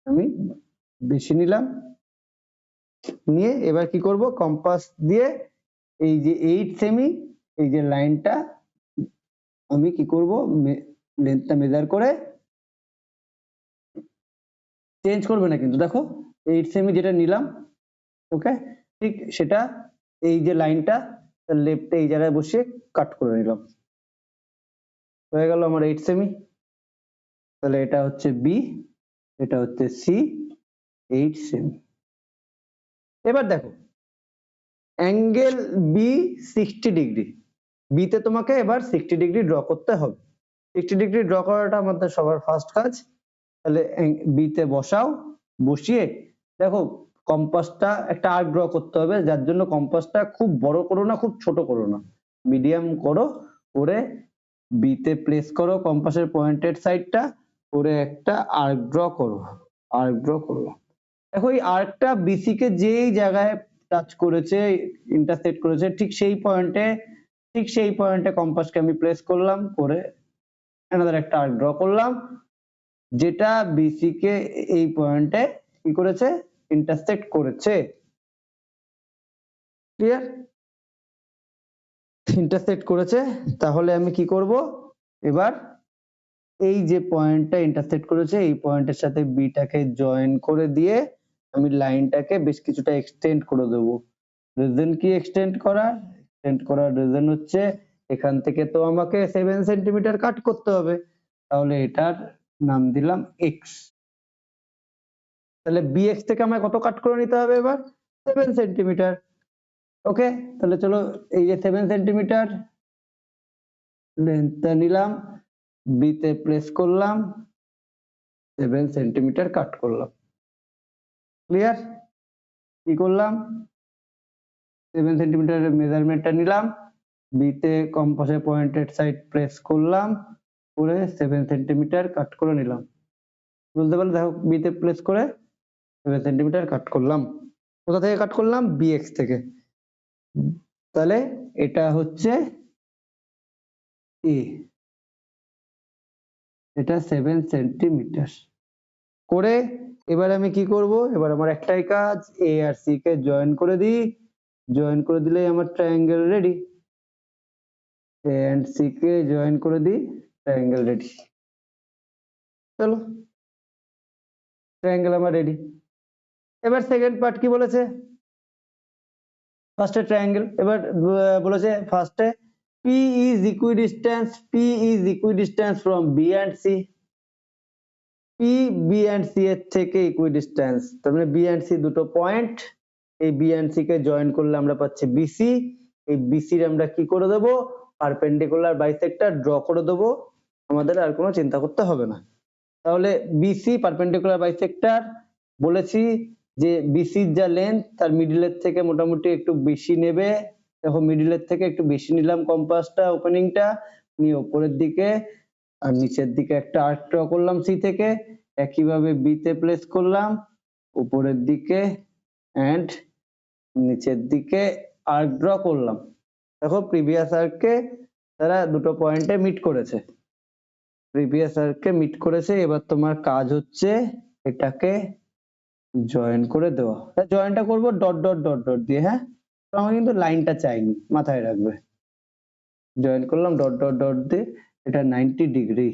S1: আমি বেশি নিলাম। নিয়ে এবার কি করব, কম্পাস দিয়ে এই যে 8 সেমি এই যে লাইনটা আমি কি করব, লেন্থটা মেজার করে, চেঞ্জ করবে না কিন্তু, দেখো 8 সেমি যেটা নিলাম, ওকে, ঠিক সেটা এই যে লাইনটা লেফটে এই জায়গায় বসিয়ে কাট করে নিলাম, হয়ে গেল আমার 8 সেমি। তাহলে এটা হচ্ছে বি, এটা হচ্ছে সি, 8 সেমি। এবার দেখো অ্যাঙ্গেল বি 60 ডিগ্রি, বিতে তোমাকে এবার 60 ডিগ্রি ড্র করতে হবে। 60 ডিগ্রি ড্র করাটা আমাদের সবার ফার্স্ট কাজ। তাহলে বিতে বসাও, বসিয়ে দেখো কম্পাসটা একটা আর্ক ড্র করতে হবে, যার জন্য কম্পাসটা খুব বড় করো না, খুব ছোট করো না, মিডিয়াম করো, করে বিতে প্লেস করো কম্পাসের পয়েন্টেড সাইডটা, করে একটা আর্ক ড্র করো, আর্ক ড্র করো। দেখো এই আর্কটা বিসি কে যেই জায়গায় টাচ করেছে, ইন্টারসেক্ট করেছে, ঠিক সেই পয়েন্টে কম্পাসকে আমি প্লেস করলাম, করে অ্যানাদার একটা আর্ক ড্র করলাম, যেটা বিসি কে এই পয়েন্টে কি করেছে, ইন্টারসেক্ট করেছে। ক্লিয়ার? ইন্টারসেক্ট করেছে, তাহলে আমি কি করব, এবার এই যে পয়েন্টটা ইন্টারসেক্ট করেছে এই পয়েন্টের সাথে বিটাকে জয়েন করে দিয়ে আমি লাইনটাকে বেশ কিছুটা এক্সটেন্ড করে দেব। রিজন কি এক্সটেন্ড করার রিজন হচ্ছে এখান থেকে তো আমাকে 7 সেন্টিমিটার কাট করতে হবে, তাহলে এটার নাম দিলাম এক্স। তাহলে বিএক্স থেকে আমায় কত কাট করে নিতে হবে এবার, 7 সেন্টিমিটার। ওকে, তাহলে চলো এই যে 7 সেন্টিমিটার লেন্থটা নিলাম, বিতে প্লেস করলাম, 7 সেন্টিমিটার কাট করলাম। ক্লিয়ার? কি করলাম, 7 সেন্টিমিটারের মেজারমেন্টটা নিলাম, বিতে কম্পাসের পয়েন্টেড সাইড প্রেস করলাম, করে 7 সেন্টিমিটার কাট করে নিলাম। বুঝতে পারলে? দেখো বিতে প্লেস করে 7 সেন্টিমিটার কাট করলাম। কোথা থেকে কাট করলাম, বিএক্স থেকে। তাহলে এটা হচ্ছে এ, এটা 7 সেন্টিমিটার করে এবার আমি কি করব, এবার আমার একটাই কাজ, এ আর সি কে জয়েন করে দিই, জয়েন করে দিলেই আমার triangle ready. A and C কে জয়েন করে দিই, ট্রায়াঙ্গেল রেডি। চলো ট্রায়াঙ্গেল আমার রেডি। এবার সেকেন্ড পার্ট কি বলেছে, ফার্স্টে ট্রায়াঙ্গেল, এবার বলেছে ফার্স্টে P is equidistance from B and C. P B and C এর থেকে ইকুইডিস্টেন্স, তার মানে বি এন্ড সি দুটো পয়েন্ট, এই বি এন্ড সি কে জয়েন করলে আমরা পাচ্ছি বিসি। এই বিসির আমরা কি করে দেবো, পারপেন্ডিকুলার বাইসেক্টর ড্র করে দেবো, আমাদের আর কোনো চিন্তা করতে হবে না। তাহলে বিসি পারপেন্ডিকুলার বাইসেক্টর বলেছি যে বিসির যা লেন্থ তার মিডলের থেকে মোটামুটি একটু বেশি নেবে। দেখো মিডলের থেকে একটু বেশি নিলাম কম্পাসটা, ওপেনিংটা নিয়ে উপরের দিকে আর নিচের দিকে একটা আর্ক ড্র করলাম সি থেকে, একইভাবে বিতে প্লেস করলাম উপরের দিকে, এন্ড নিচের দিকে আর্ক ড্র করলাম। দেখো প্রিভিয়াস আর্কে তারা দুটো পয়েন্টে মিট করেছে, প্রিভিয়াস আর্কে মিট করেছে। এবার তোমার কাজ হচ্ছে এটাকে জয়েন করে দেওয়া। জয়েনটা করবো ডট ডট ডট ডট দিয়ে, হ্যাঁ, আমার কিন্তু লাইনটা চাইনি, মাথায় রাখবে। জয়েন করলাম ডট ডট ডট দিয়ে, এটা 90 ডিগ্রি।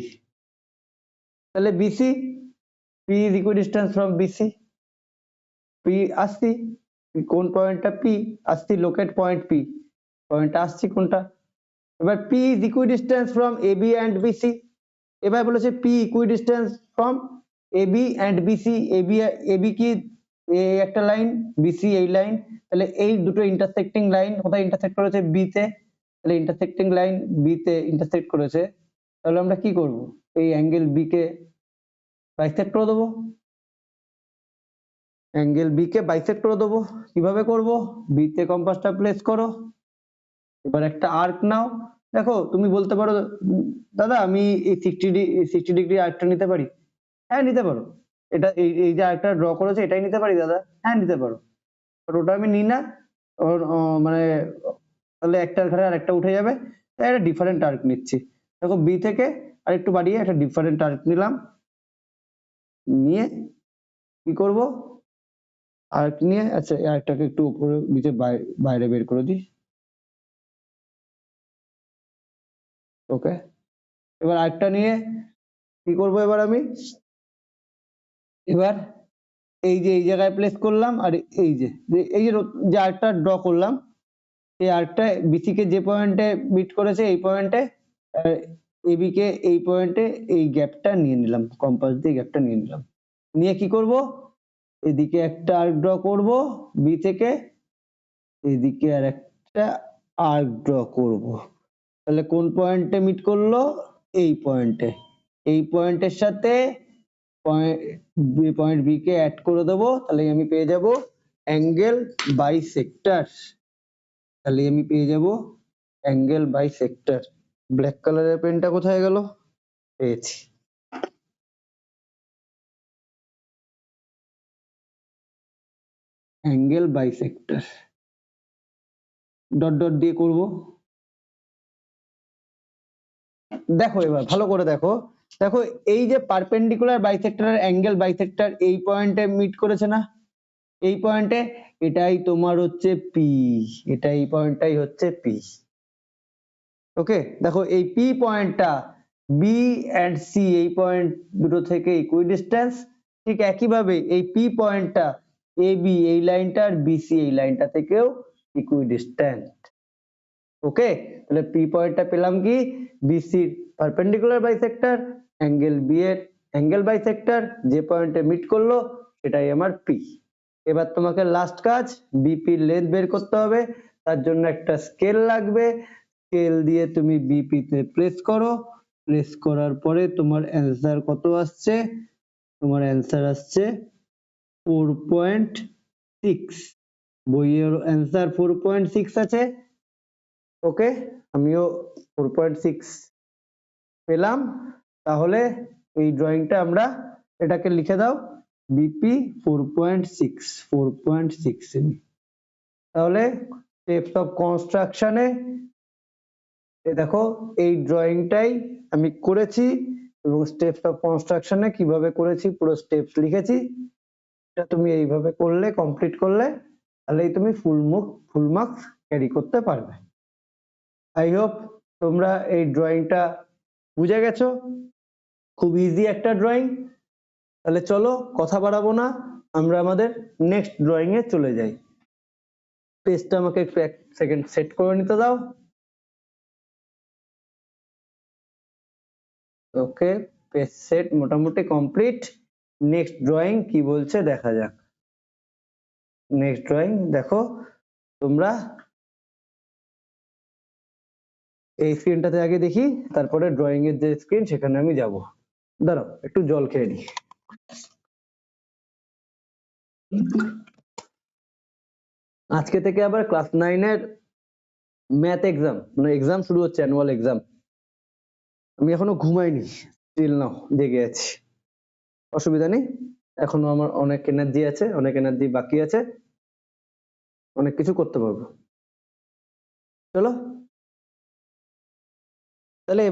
S1: তাহলে BC, P is equidistance from BC, P আসছি কোন পয়েন্টটা, পি আসছি লোকেট পয়েন্ট পি, পয়েন্টটা আসছি কোনটা। এবার P is equidistance from AB and BC. এবার বলেছে P equidistance from AB and BC. AB কি এই একটা লাইন, বিসি এই লাইন, তাহলে এই দুটো ইন্টারসেক্টিং লাইন কোথায় ইন্টারসেক্ট করেছে, বি তে। তাহলে ইন্টারসেক্টিং লাইন বি তে ইন্টারসেক্ট করেছে, তাহলে আমরা কি করব, এই অ্যাঙ্গেল বি কে বাইসেক্ট করে দেবো, অ্যাঙ্গেল বি কে বাইসেক্ট করে দেবো। কিভাবে করব, বি তে কম্পাসটা প্লেস করো, এবার একটা আর্ক নাও। দেখো তুমি বলতে পারো দাদা আমি এই 60 ডিগ্রি আর্কটা নিতে পারি, হ্যাঁ নিতে পারো। এটা এই যে আর্কটা ড্র করেছে এটাই নিতে পারি দাদা, হ্যাঁ নিতে পারো। বাট ওটা আমি নিই না, মানে তাহলে একটার ঘরে আর একটা উঠে যাবে, তাই একটা ডিফারেন্ট আর্ক নিচ্ছি। দেখো বি থেকে আর একটু বাড়িয়ে একটা ডিফারেন্ট আর্ক নিলাম, নিয়ে কি করব, আর্ক নিয়ে, আচ্ছা এই আর্কটাকে একটু উপরে নিচে বাইরে বের করে দিই, ওকে। এবার আর্কটা নিয়ে কি করব, এবার আমি এবার এই যে এই জায়গায় প্লেস করলাম, আর এই যে যে আর্কটা ড্র করলাম, এই আর্কটা বিসি কে যে পয়েন্টে মিট করেছে এই পয়েন্টে, এবি কে এই পয়েন্টে এই গ্যাপটা নিয়ে নিলাম, কম্পাস দিয়ে গ্যাপটা নিয়ে নিলাম। নিয়ে কি করব, এদিকে একটা আর্ক ড্র করব বি থেকে, এদিকে আর একটা আর্ক ড্র করব। তাহলে কোন পয়েন্টে মিট করলো, এই পয়েন্টে, এই পয়েন্টের সাথে পয়েন্ট বি কে অ্যাড করে দেবো, তাহলে আমি পেয়ে যাব অ্যাঙ্গেল বাইসেক্টর। তাহলে আমি পেয়ে যাব অ্যাঙ্গেল বাইসেক্টর। ব্ল্যাক কালারের পেনটা কোথায় গেল, পেয়েছি। অ্যাঙ্গেল বাইসেক্টর ডট ডট দিয়ে করব। দেখো এবার ভালো করে দেখো, দেখো এই যে পারপেন্ডিকুলার বাইসেক্টর আর অ্যাঙ্গেল বাইসেক্টর এই পয়েন্টে মিট করেছে না, এই পয়েন্টে, এটাই তোমার হচ্ছে পি, এটা এই পয়েন্টটাই হচ্ছে পি। ওকে, দেখো এই পি পয়েন্টটা বি এন্ড সি এই পয়েন্ট দুটো থেকে ইকুইডিস্টেন্স, ঠিক একইভাবে এই পি পয়েন্টটা এ বি এই লাইনটা আর বিসি এই লাইনটা থেকেও ইকুইডিস্টেন্ট। ওকে, তাহলে পি পয়েন্টটা পেলাম কি, BC perpendicular bisector, angle B এর অ্যাঙ্গেল বাইসেক্টর, যে পয়েন্টে মিট করলো সেটাই আমার পি। এবার তোমাকে লাস্ট কাজ, বিপি লেন্থ বের করতে হবে, তার জন্য একটা স্কেল লাগবে, স্কেল দিয়ে তুমি বিপি তে প্লেস করো, প্লেস করার পরে তোমার অ্যান্সার কত আসছে, তোমার অ্যান্সার আসছে 4.6, বইয়ের অ্যান্সার 4.6 আছে। ওকে, আমিও 4.6 পেলাম। তাহলে এই ড্রয়িংটা আমরা এটাকে লিখে দাও বিপি 4.6 সেমি। তাহলে স্টেপস অফ কনস্ট্রাকশনে দেখো এই ড্রয়িংটাই আমি করেছি, এবং স্টেপস অফ কনস্ট্রাকশনে কিভাবে করেছি পুরো স্টেপস লিখেছি। এটা তুমি এইভাবে করলে, কমপ্লিট করলে, তাহলেই তুমি ফুল মার্কস ক্যারি করতে পারবে। আই হোপ তোমরা এই ড্রয়িংটা বুঝে গেছো, খুব ইজি একটা ড্রয়িং। তাহলে চলো কথা বাড়াবো না, আমরা আমাদের নেক্সট ড্রয়িং এ চলে যাই। পেজটা আমাকে একটু 1 সেকেন্ড সেট করে নিতে দাও। ওকে, পেজ সেট মোটামুটি কমপ্লিট। নেক্সট ড্রয়িং কি বলছে দেখা যাক। নেক্সট ড্রয়িং দেখো তোমরা, এই স্ক্রিনটাতে আগে দেখি, তারপরে ড্রয়িং এর যে স্ক্রিন সেখানে আমি যাব। দাঁড়াও একটু জল খেয়ে নিই। আজকে থেকে আবার ক্লাস 9 এর ম্যাথ এক্সাম, মানে এক্সাম শুরু হচ্ছে, অ্যানুয়াল এক্সাম। আমি এখনো ঘুমাইনি, স্টিল নাও জেগে আছি, অসুবিধা নেই, এখনো আমার অনেক এনার্জি আছে, অনেক এনার্জি বাকি আছে। অনেক কিছু করতে পারবো। চলো তাহলে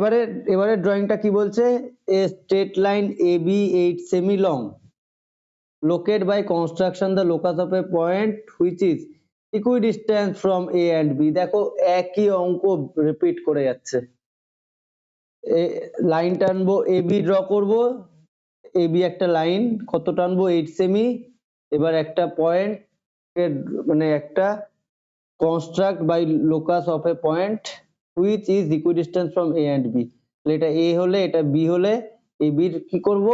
S1: এবারে ড্রয়িংটা কি বলছে, এ স্ট্রেট লাইন AB 8 সেমি long located by construction the locus of a point which is equidistant from A and B। দেখো একই অঙ্ক রিপিট করে যাচ্ছে। লাইন টানবো AB ড্র করব, AB একটা লাইন কত টানবো 8 সেমি, এবার একটা পয়েন্ট মানে একটা construct by locus of a point which is equidistant from A and B। এটা A হলে এটা B হলে AB এর কি করব,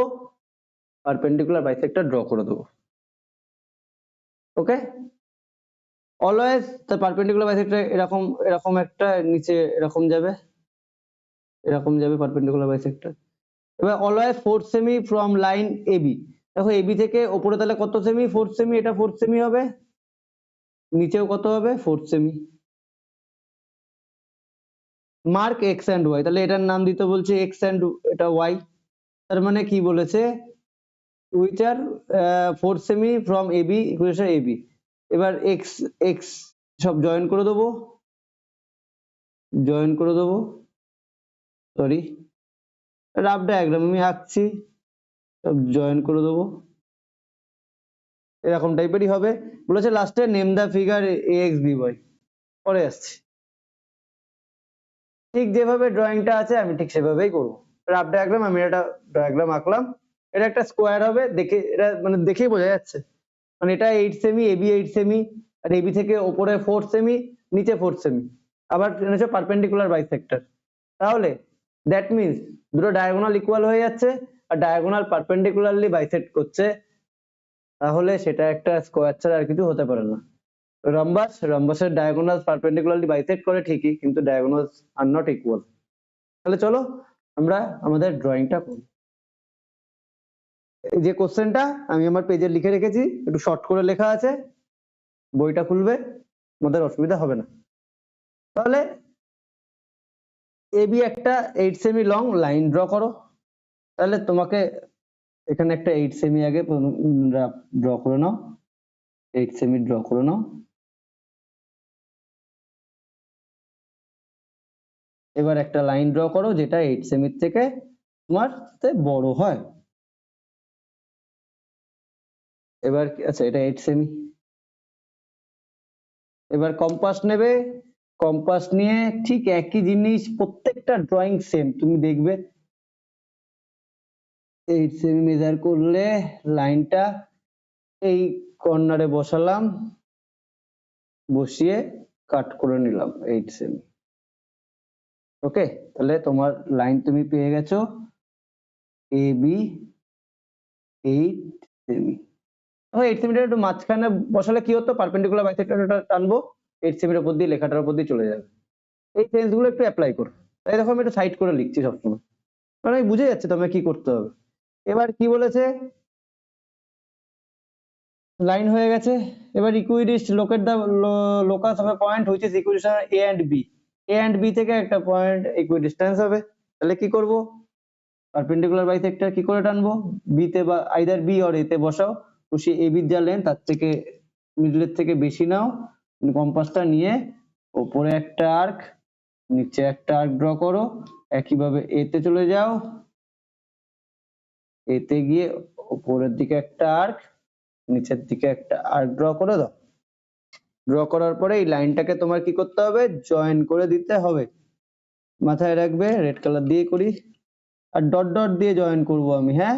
S1: পারপেন্ডিকুলার বাইসেক্টর ড্র করে দেবো। ওকে, অলওয়েজ দ্য পারপেন্ডিকুলার বাইসেক্টর এরকম একটা নিচে এরকম যাবে পারপেন্ডিকুলার বাইসেক্টর। এবার always 4 semi from line AB। দেখো AB থেকে উপরে তাহলে কত সেমি, 4 সেমি, এটা 4 সেমি হবে, নিচেও কত হবে 4 semi. Mark x and y, তাহলে এটার নাম দিতে বলছে x and এটা y, তার মানে কি বলেছে which are 4 semi from AB equation AB। এবার x সব জয়েন করে দেবো, সরি রাফ ডায়াগ্রাম আমি আঁকছি, সব জয়েন করে দেবো, এরকম টাইপেরই হবে। বলেছে লাস্টে name the figure ax by, পরে আসছি। ঠিক যেভাবে ড্রয়িংটা আছে আমি ঠিক সেভাবেই করব। রাফ ডায়াগ্রাম, আমি একটা ডায়াগ্রাম আঁকলাম, এটা একটা স্কোয়ার হবে, দেখে এটা মানে দেখেই বোঝা যাচ্ছে, মানে এটা 8 সেমি, AB 8 সেমি, আর AB থেকে উপরে 4 সেমি, নিচে 4 সেমি, আবার হচ্ছে পারপেন্ডিকুলার বাইসেক্টর। তাহলে দ্যাট মিন্স দুটো ডায়াগোনাল ইকুয়াল হয়ে যাচ্ছে আর ডায়াগোনাল পারপেন্ডিকুলারলি বাইসেক্ট করছে, তাহলে সেটা একটা স্কোয়ার ছাড়া আর কিছু হতে পারে না। রম্বাসের ডায়াগোনাল পারপেন্ডিকুলারলি বাইসেক্ট করে ঠিকই, কিন্তু ডায়াগোনালস আর নট ইকুয়াল। তাহলে চলো আমরা আমাদের ড্রয়িংটা করি। এই যে কোশ্চেনটা আমি আমার পেজে লিখে রেখেছি, একটু শর্ট করে লেখা আছে, বইটা খুলবে, আমাদের অসুবিধা হবে না। তাহলে AB একটা 8 সেমি লং লাইন ড্র করো। তাহলে তোমাকে এখানে একটা 8 সেমি আগে ড্র করে নাও, 8 সেমি ড্র করে নাও। এবার একটা লাইন ড্র করো যেটা 8 সেমির থেকে তোমার বড় হয়। এবার আচ্ছা এটা 8 সেমি। এবার কম্পাস নেবে, কম্পাস নিয়ে ঠিক একই জিনিস, প্রত্যেকটা ড্রয়িং সেম, তুমি দেখবে 8 সেমি মেজার করলে লাইনটা এই কর্নারে বসালাম, বসিয়ে কাট করে নিলাম 8 সেমি। ওকে, তাহলে তোমার লাইন তুমি পেয়ে গেছো AB 8 সেমি। 8 সেমিটার একটু মাঝখানে বসালে কি হতো, পারপেন্ডিকুলার বাইসেক্টরটা টানবো, 8 সেমির উপর দিয়ে লেখাটার উপর দিয়ে চলে যাবে। এই সেন্স গুলো একটু অ্যাপ্লাই করো। তাই দেখো আমি একটু সাইড করে লিখছি সবসময়, কারণ আমি বুঝে যাচ্ছে তোমায় কি করতে হবে। এবার কি বলেছে, লাইন হয়ে গেছে। এবার ইকুইডিস্ট locate the locus of a point which is equidistance A and B। A and B থেকে একটা পয়েন্ট ইকুইডিস্টেন্স হবে, তাহলে কি করব, পারপেন্ডিকুলার বাইসেক্টর কি করে টানবো, B তে বা আইদার B অর A তে বসাও, খুশি AB যা লেন্থ তার থেকে মিডলের থেকে বেশি নাও, কম্পাসটা নিয়ে উপরে একটা আর্ক, নিচে একটা আর্ক ড্র করো, একইভাবে A তে চলে যাও, A তে গিয়ে উপরের দিকে একটা আর্ক, নিচের দিকে একটা আর্ক ড্র করে দাও। ড্র করার পরে এই লাইনটাকে তোমার কি করতে হবে, জয়েন করে দিতে হবে। মাথায় রাখবে রেড কালার দিয়ে করি, আর ডট ডট দিয়ে জয়েন করব আমি, হ্যাঁ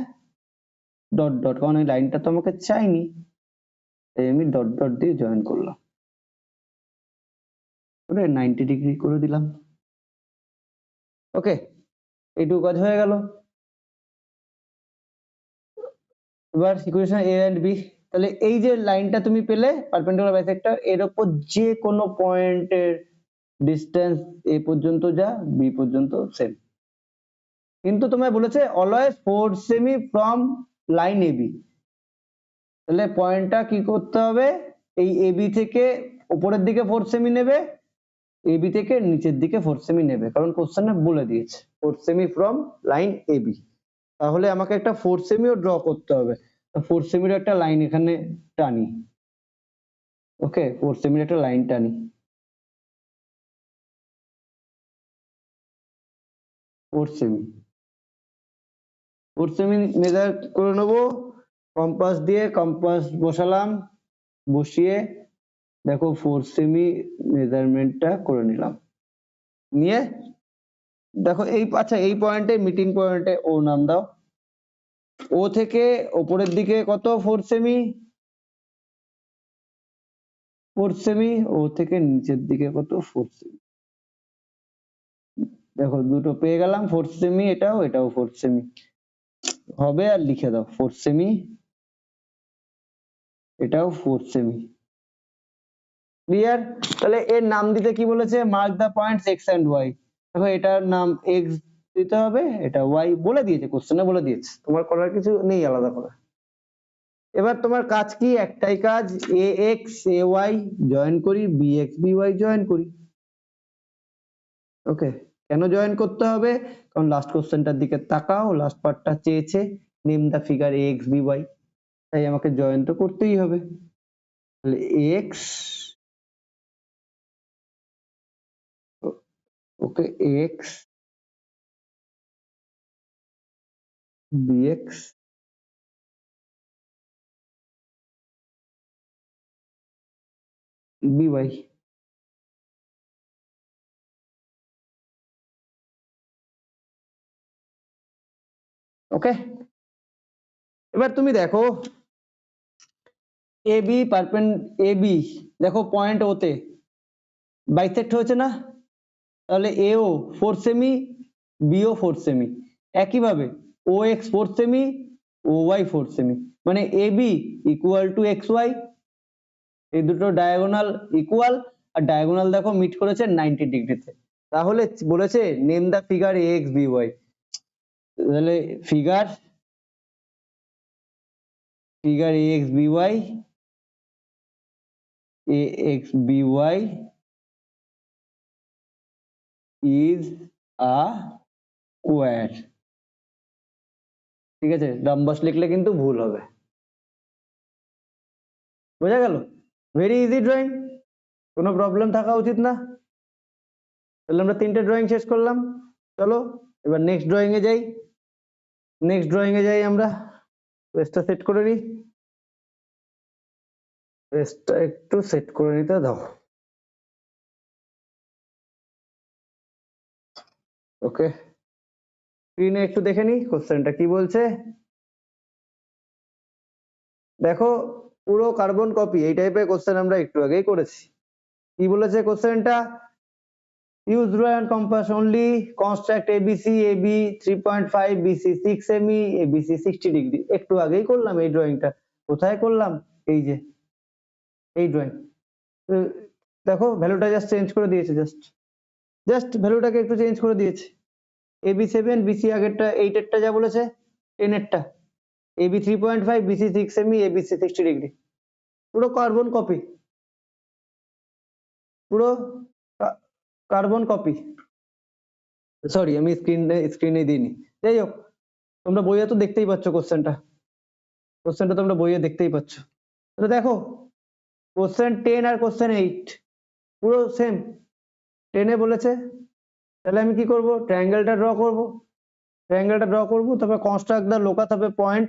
S1: ডট ডট, কারণ এই লাইনটা তো আমাকে চাইনি, তাই আমি ডট ডট দিয়ে জয়েন করলাম, 90 ডিগ্রি করে দিলাম। ওকে, এইটুকু কাজ হয়ে গেল। এবার ইকুয়েশন A and B, তাহলে এই যে লাইনটা তুমি পেলে পারপেন্ডিকুলার বাইসেক্টর, এর উপর যে কোনো পয়েন্টের ডিসটেন্স A পর্যন্ত যা B পর্যন্ত সেম, কিন্তু তোমায় বলেছে always 4 semi from line AB। তাহলে পয়েন্টটা কি করতে হবে, এই AB থেকে উপরের দিকে 4 সেমি নেবে, AB থেকে নিচের দিকে 4 সেমি নেবে, কারণ কোশ্চেনে বলে দিয়েছে 4 সেমি ফ্রম লাইন AB। তাহলে আমাকে একটা 4 সেমিও ড্র করতে হবে, 4 সেমির একটা লাইন এখানে টানি, ওকে 4 সেমির একটা লাইন টানি, 4 সেমি, 4 সেমি মেজার করে নেবো। কম্পাস দিয়ে কম্পাস বসালাম, বসিয়ে দেখো 4 সেমি মেজারমেন্টটা করে নিলাম, নিয়ে দেখো এই আচ্ছা এই পয়েন্টে মিটিং পয়েন্টে ও নাম দাও, ও থেকে ওপরের দিকে কত 4 সেমি, 4 সেমি, ও থেকে নিচের দিকে কত 4 সেমি, দেখো দুটো পেয়ে গেলাম 4 সেমি, এটাও এটাও 4 সেমি হবে, আর লিখে দাও 4 সেমি, এটাও 4 সেমি। ক্লিয়ার? তাহলে এর নাম দিতে কি বলেছে, mark the points X and Y. দেখো এটার নাম এক্স দিতে হবে, এটা ওয়াই বলে দিয়েছে, কোশ্চেনে বলে দিয়েছে, তোমার করার কিছু নেই আলাদা করে। এবার তোমার কাজ কি, একটাই কাজ, A X A Y join করি, B X B Y join করি। ওকে, কেন জয়েন করতে হবে, কারণ লাস্ট কোশ্চেনটার দিকে তাকাও, লাস্ট পার্টটা চেয়েছে name the figure A X B Y, তাই আমাকে জয়েন তো করতেই হবে। তাহলে x, okay x bx by, ওকে। এবার তুমি দেখো এ বি এ বি দেখো পয়েন্ট ওতে বাইসেক্ট হয়েছে না, তাহলে এও 4 সেমি, বিও 4 সেমি, একইভাবে ও এক্স 4 সেমি, ও ওয়াই 4 সেমি, মানে A B equal to X Y, এই দুটো ডায়াগোনাল ইকুয়াল, আর ডায়াগোনাল দেখো মিট করেছে 90 ডিগ্রিতে, তাহলে বলেছে name the figure A X B Y, তাহলে figure figure A X B Y, ax by is a square, ঠিক আছে, ডাম্বাস লিখলে কিন্তু ভুল হবে, বোঝা গেল? ভেরি ইজি ড্রয়িং, কোনো প্রবলেম থাকা উচিত না। তাহলে আমরা 3টে ড্রয়িং শেষ করলাম, চলো এবার নেক্সট ড্রয়িং এ যাই, নেক্সট ড্রয়িং এ যাই আমরা, পেজটা সেট করে নিই, পেজটা একটু সেট করে নিতে দাও। ওকে, স্ক্রিনে একটু দেখে নি কোশ্চেনটা কি বলছে, দেখো পুরো কার্বন কপি, এই টাইপের কোশ্চেন আমরা একটু আগেই করেছি। কি বলেছে কোশ্চেনটা, use ruler and compass only, construct ABC AB 3.5 BC 6 ME ABC 60 degree, একটু আগেই করলাম এই ড্রয়িংটা, কোথায় করলাম, এই যে এই ড্রয়িং, দেখো ভ্যালুটা জাস্ট চেঞ্জ করে দিয়েছে, জাস্ট ভ্যালুটাকে একটু চেঞ্জ করে দিয়েছে, AB 7 BC আগেরটা 8 এরটা যা বলেছে 10 এরটা, AB 3.5 BC 6 ME ABC 60 degree, পুরো কার্বন কপি, পুরো কার্বন কপি, সরি আমি স্ক্রিনে দিইনি, যাই হোক তোমরা বইয়ে তো দেখতেই পাচ্ছ কোশ্চেনটা তোমরা বইয়ে দেখতেই পাচ্ছ। তো দেখো কোশ্চেন 10 আর কোশ্চেন 8 পুরো সেম, 10 এ বলেছে, তাহলে আমি কি করব, ট্রায়াঙ্গেলটা ড্র করব, তারপর construct the locus of a point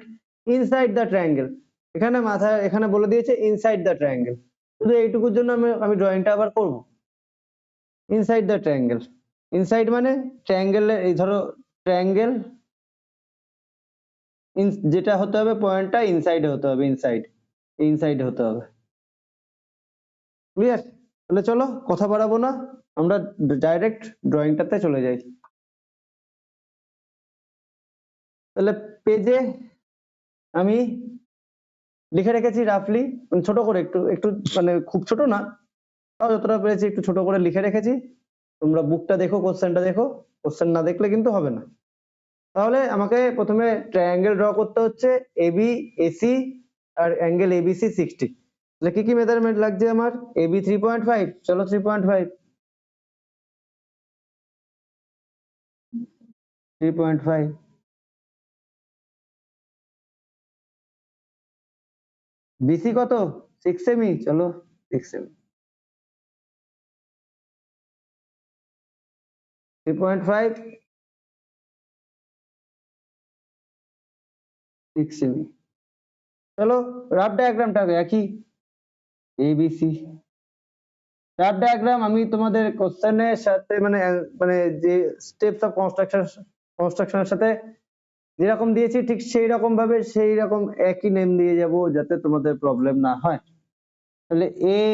S1: inside the triangle, এখানে মাথায় এখানে বলে দিয়েছে ইনসাইড দ্য ট্রায়াঙ্গেল, শুধু এইটুকুর জন্য আমি ড্রয়িংটা আবার করব, ইনসাইড দ্য ট্রায়াঙ্গেল, ইনসাইড মানে ট্রায়াঙ্গেলে এই ধরো ট্রায়াঙ্গেল যেটা হতে হবে পয়েন্টটা ইনসাইডে হতে হবে, ইনসাইড হতে হবে, ক্লিয়ার? তাহলে চলো কথা বাড়াবো না, আমরা ডাইরেক্ট ড্রয়িংটাতে চলে যাই। তাহলে পেজে আমি লিখে রেখেছি রাফলি, ছোট করে একটু একটু মানে খুব ছোট না, তাও যতটা পেরেছি একটু ছোট করে লিখে রেখেছি, তোমরা বুকটা দেখো, কোশ্চেনটা দেখো, কোশ্চেন না দেখলে কিন্তু হবে না। তাহলে আমাকে প্রথমে ট্রায়াঙ্গেল ড্র করতে হচ্ছে এবি এসি আর অ্যাঙ্গেল এবিসি 60, তাহলে কি কি মেজারমেন্ট লাগছে আমার, এবি 3.5, চলো 3.5, 3.5, বিসি কত 6 সেমি, চলো 6 সেমি, 3.5 6 সেমি। চলো রাফ ডায়াগ্রামটা একই, এবিসি রাফ ডায়াগ্রাম আমি তোমাদের কোশ্চেনের সাথে মানে মানে যে স্টেপস অফ কনস্ট্রাকশনের সাথে যেরকম দিয়েছি ঠিক সেই রকম ভাবে সেই রকম একই নেম দিয়ে যাব যাতে তোমাদের প্রবলেম না হয়। তাহলে এ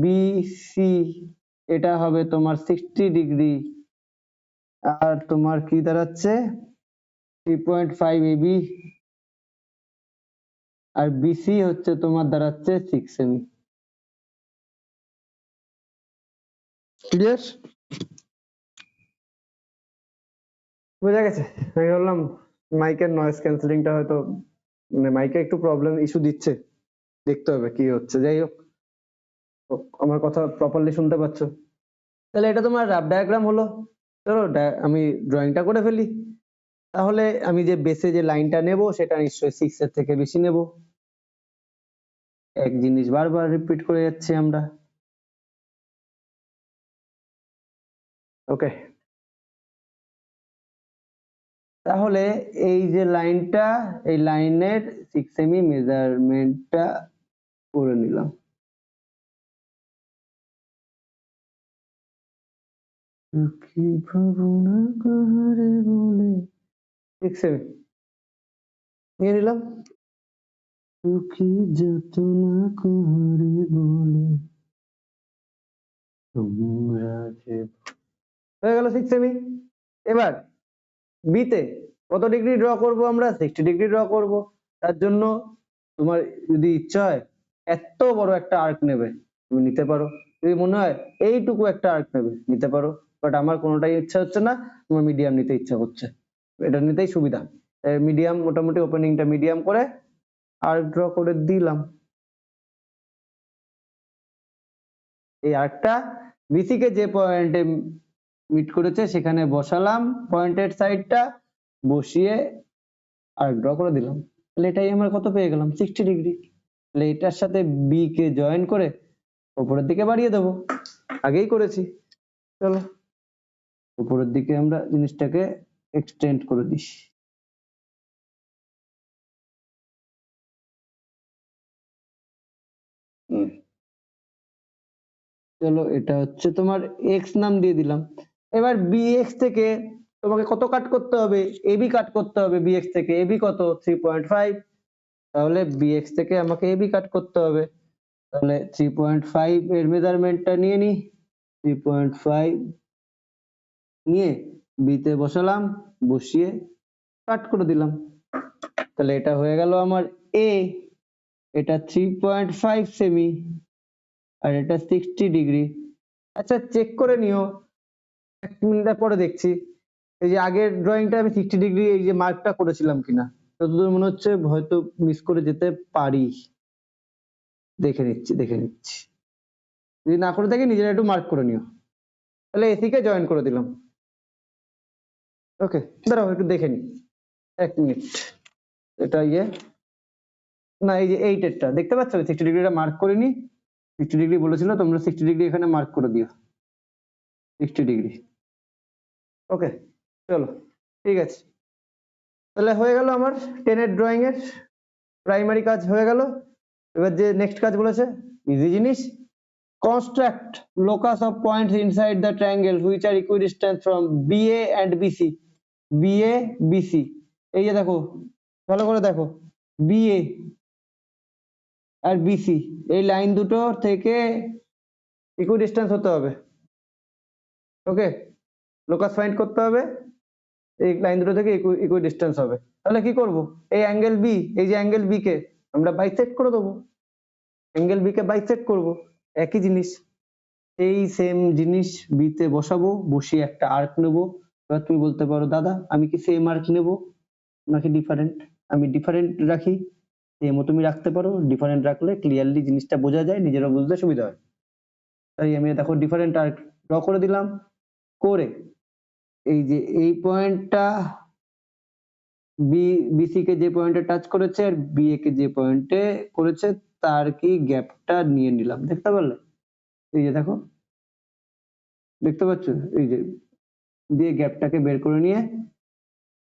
S1: বি সি এটা হবে তোমার 60 ডিগ্রি, আর তোমার কি দাঁড়াচ্ছে 3.5 এবি, আর বিসি হচ্ছে তোমার দাঁড়াচ্ছে 6 সেমি। ক্লিয়ার? বোঝা গেছে? আমি বললাম মাইকের নয়েজ ক্যান্সেলিংটা হয়তো মানে মাইকে একটু প্রবলেম ইস্যু দিচ্ছে, দেখতে হবে কি হচ্ছে। যাই হোক, আমার কথা প্রপারলি শুনতে পাচ্ছ? তাহলে এটা তোমার রাফ ডায়াগ্রাম হলো। চলো আমি ড্রয়িংটা করে ফেলি। তাহলে আমি যে বেসে যে লাইনটা নেব সেটা নিশ্চয়ই 6 এর থেকে বেশি নেব। এক জিনিস বারবার রিপিট করে যাচ্ছি আমরা। ওকে, তাহলে এই যে লাইনটা, এই লাইনের 6 সেমি মেজারমেন্টটা করে নিলাম। কি ভাবনা কাহারে বলে 6 সেমি নিয়ে নিলাম। সুখী যতনা কাহারে বলে তোমরা যে, হয়ে গেল 6 সেমি। এবার বিতে কত ডিগ্রি ড্র করব আমরা? 60 ডিগ্রি ড্র করব। তার জন্য তোমার যদি ইচ্ছা হয় এত বড় একটা আর্ক নেবে তুমি নিতে পারো, যদি মনে হয় এইটুকু একটা আর্ক নেবে নিতে পারো, বাট আমার কোনোটাই ইচ্ছা হচ্ছে না, আমার মিডিয়াম নিতে ইচ্ছা করছে, এটা নিতেই সুবিধা। মিডিয়াম, মোটামুটি ওপেনিংটা মিডিয়াম করে আর্ক ড্র করে দিলাম। এই আর্কটা বিসি কে যে পয়েন্টে মিট করেছে সেখানে বসালাম, পয়েন্টেড সাইডটা বসিয়ে আর্ক ড্র করে দিলাম। তাহলে এটাই আমরা কত পেয়ে গেলাম? 60 ডিগ্রি। তাহলে এটার সাথে বি কে জয়েন করে উপরের দিকে বাড়িয়ে দেবো, আগেই করেছি। চলো উপরের দিকে আমরা জিনিসটাকে এক্সটেন্ড করে দিই। চলো এটা হচ্ছে তোমার এক্স নাম দিয়ে দিলাম। এবার বিএক্স থেকে তোমাকে কত কাট করতে হবে? এবি কাট করতে হবে বিএক্স থেকে। এবি কত? 3.5। তাহলে বিএক্স থেকে আমাকে এবি কাট করতে হবে। তাহলে 3.5 এর মেজারমেন্টটা নিয়ে নি, 3.5 নিয়ে বিতে বসালাম, বসিয়ে কাট করে দিলাম। তাহলে এটা হয়ে গেল আমার এ, এটা 3.5 সেমি, আর এটা 60 ডিগ্রি। আচ্ছা চেক করে নিও, এক মিনিট পরে দেখছি এই যে আগের ড্রয়িংটা আমি 60 ডিগ্রি এই যে মার্কটা করেছিলাম কিনা, যতদূর মনে হচ্ছে হয়তো মিস করে যেতে পারি। দেখে নিচ্ছি, যদি না করে থাকি নিজেরা একটু মার্ক করে নিও। তাহলে এসি কে জয়েন করে দিলাম। ওকে, দাঁড়াও একটু দেখে নি, এক মিনিট। এটা না, এই যে 8 এরটা দেখতে পাচ্ছ 60 ডিগ্রিটা মার্ক করে নি। 60 ডিগ্রি বলেছিল, তোমরা 60 ডিগ্রি এখানে মার্ক করে দিও, 60 ডিগ্রি। ওকে চলো ঠিক আছে, তাহলে হয়ে গেল আমার 10 এর ড্রয়িং এর প্রাইমারি কাজ হয়ে গেল। এবার যে নেক্সট কাজ বলেছে, ইজি জিনিস, construct locus of points inside the triangle which are equidistance from BA and BC. BA BC, এই যে দেখো, ভালো করে দেখো, বিএ আর বিসি এই লাইন দুটো থেকে ইকুইডিস্টেন্স হতে হবে। ওকে, লোকাস ফাইন্ড করতে হবে, এই লাইন দুটো থেকে ইকুইডিস্টেন্স হবে। তাহলে কি করব? এই অ্যাঙ্গেল বি, এই যে অ্যাঙ্গেল বি কে আমরা বাইসেক্ট করে দেবো, অ্যাঙ্গেল বি কে বাইসেক্ট করব। একই জিনিস, এই সেম জিনিস বি তে বসাবো, বসিয়ে একটা আর্ক নেব। এবার তুমি বলতে পারো দাদা আমি কি সেম আর্ক নেব নাকি ডিফারেন্ট? আমি ডিফারেন্ট রাখি, সেমও তুমি রাখতে পারো, ডিফারেন্ট রাখলে ক্লিয়ারলি জিনিসটা বোঝা যায়, নিজেরও বুঝতে সুবিধা হয়। তাই আমি দেখো ডিফারেন্ট আর্ক ড্র করে দিলাম, করে এই যে এই পয়েন্টটা বিসি কে যে পয়েন্টে টাচ করেছে আর বিএ কে যে পয়েন্টে করেছে তার কি গ্যাপটা নিয়ে নিলাম, দেখতে পারলে? এই যে দেখো, দেখতে পাচ্ছ? এই যে দিয়ে গ্যাপটাকে বের করে নিয়ে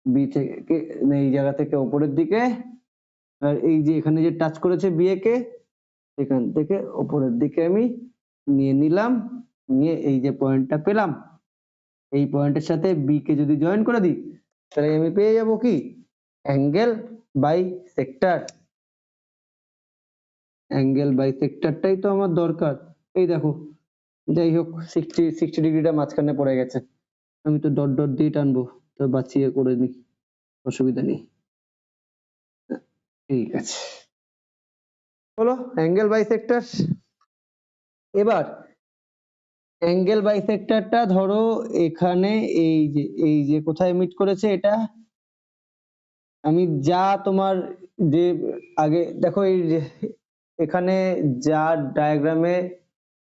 S1: বি থেকে এই জায়গা থেকে উপরের দিকে, আর এই যে এখানে যে টাচ করেছে বি এ কে, এখান থেকে উপরের দিকে আমি নিয়ে নিলাম, নিয়ে এই যে পয়েন্টটা পেলাম, এই পয়েন্টের সাথে বি কে যদি জয়েন করে দিই তাহলে আমি পেয়ে যাব কি অ্যাঙ্গেল বাই সেক্টর। অ্যাঙ্গেল বাই সেক্টরটাই তো আমার দরকার। এই দেখো, যাই হোক 60 ডিগ্রিটা মাঝখানে পড়ে গেছে, আমি তো ডট ডট দিয়ে টানবো, তো বাঁচিয়ে করে নিই, অসুবিধা নেই। ঠিক আছে, হলো অ্যাঙ্গেল বাই সেক্টর। এবার অ্যাঙ্গেল বাই সেক্টরটা ধরো এখানে এই যে কোথায় মিট করেছে, এটা আমি যা তোমার যে আগে দেখো এই যে এখানে যা ডায়াগ্রামে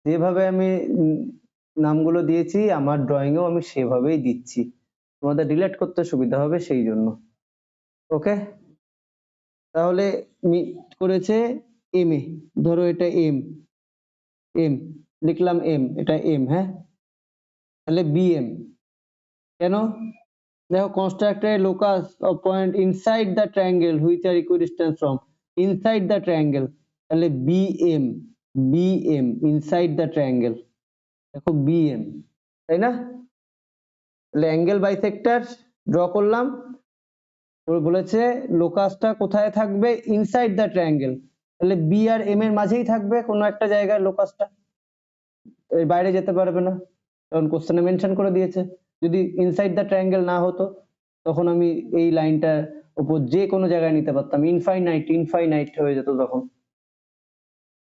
S1: যেভাবে আমি নামগুলো দিয়েছি আমার ড্রয়িংয়েও আমি সেভাবেই দিচ্ছি, তোমাদের রিলেট করতে সুবিধা হবে সেই জন্য। ওকে, তাহলে মিট করেছে এম এ, ধরো এটা এম, এম লিখলাম, এম এটা এম, হ্যাঁ, তাহলে বিএম কেন? দেখো construct a locus of point inside the triangle which are equidistant from inside the triangle, তাহলে BM, BM inside the triangle, দেখো BM, তাই না? তাহলে অ্যাঙ্গেল বাইসেক্টর ড্র করলাম, বলেছে লোকাসটা কোথায় থাকবে, ইনসাইড দ্য ট্রায়াঙ্গেল, তাহলে বি আর এম এর মাঝেই থাকবে কোনো একটা জায়গায় লোকাসটা, এর বাইরে যেতে পারবে না, কারণ কোশ্চেনে মেনশন করে দিয়েছে। যদি ইনসাইড দ্য ট্রায়াঙ্গেল না হতো তখন আমি এই লাইনটার উপর যে কোনো জায়গায় নিতে পারতাম, ইনফাইনাইট হয়ে যেত তখন।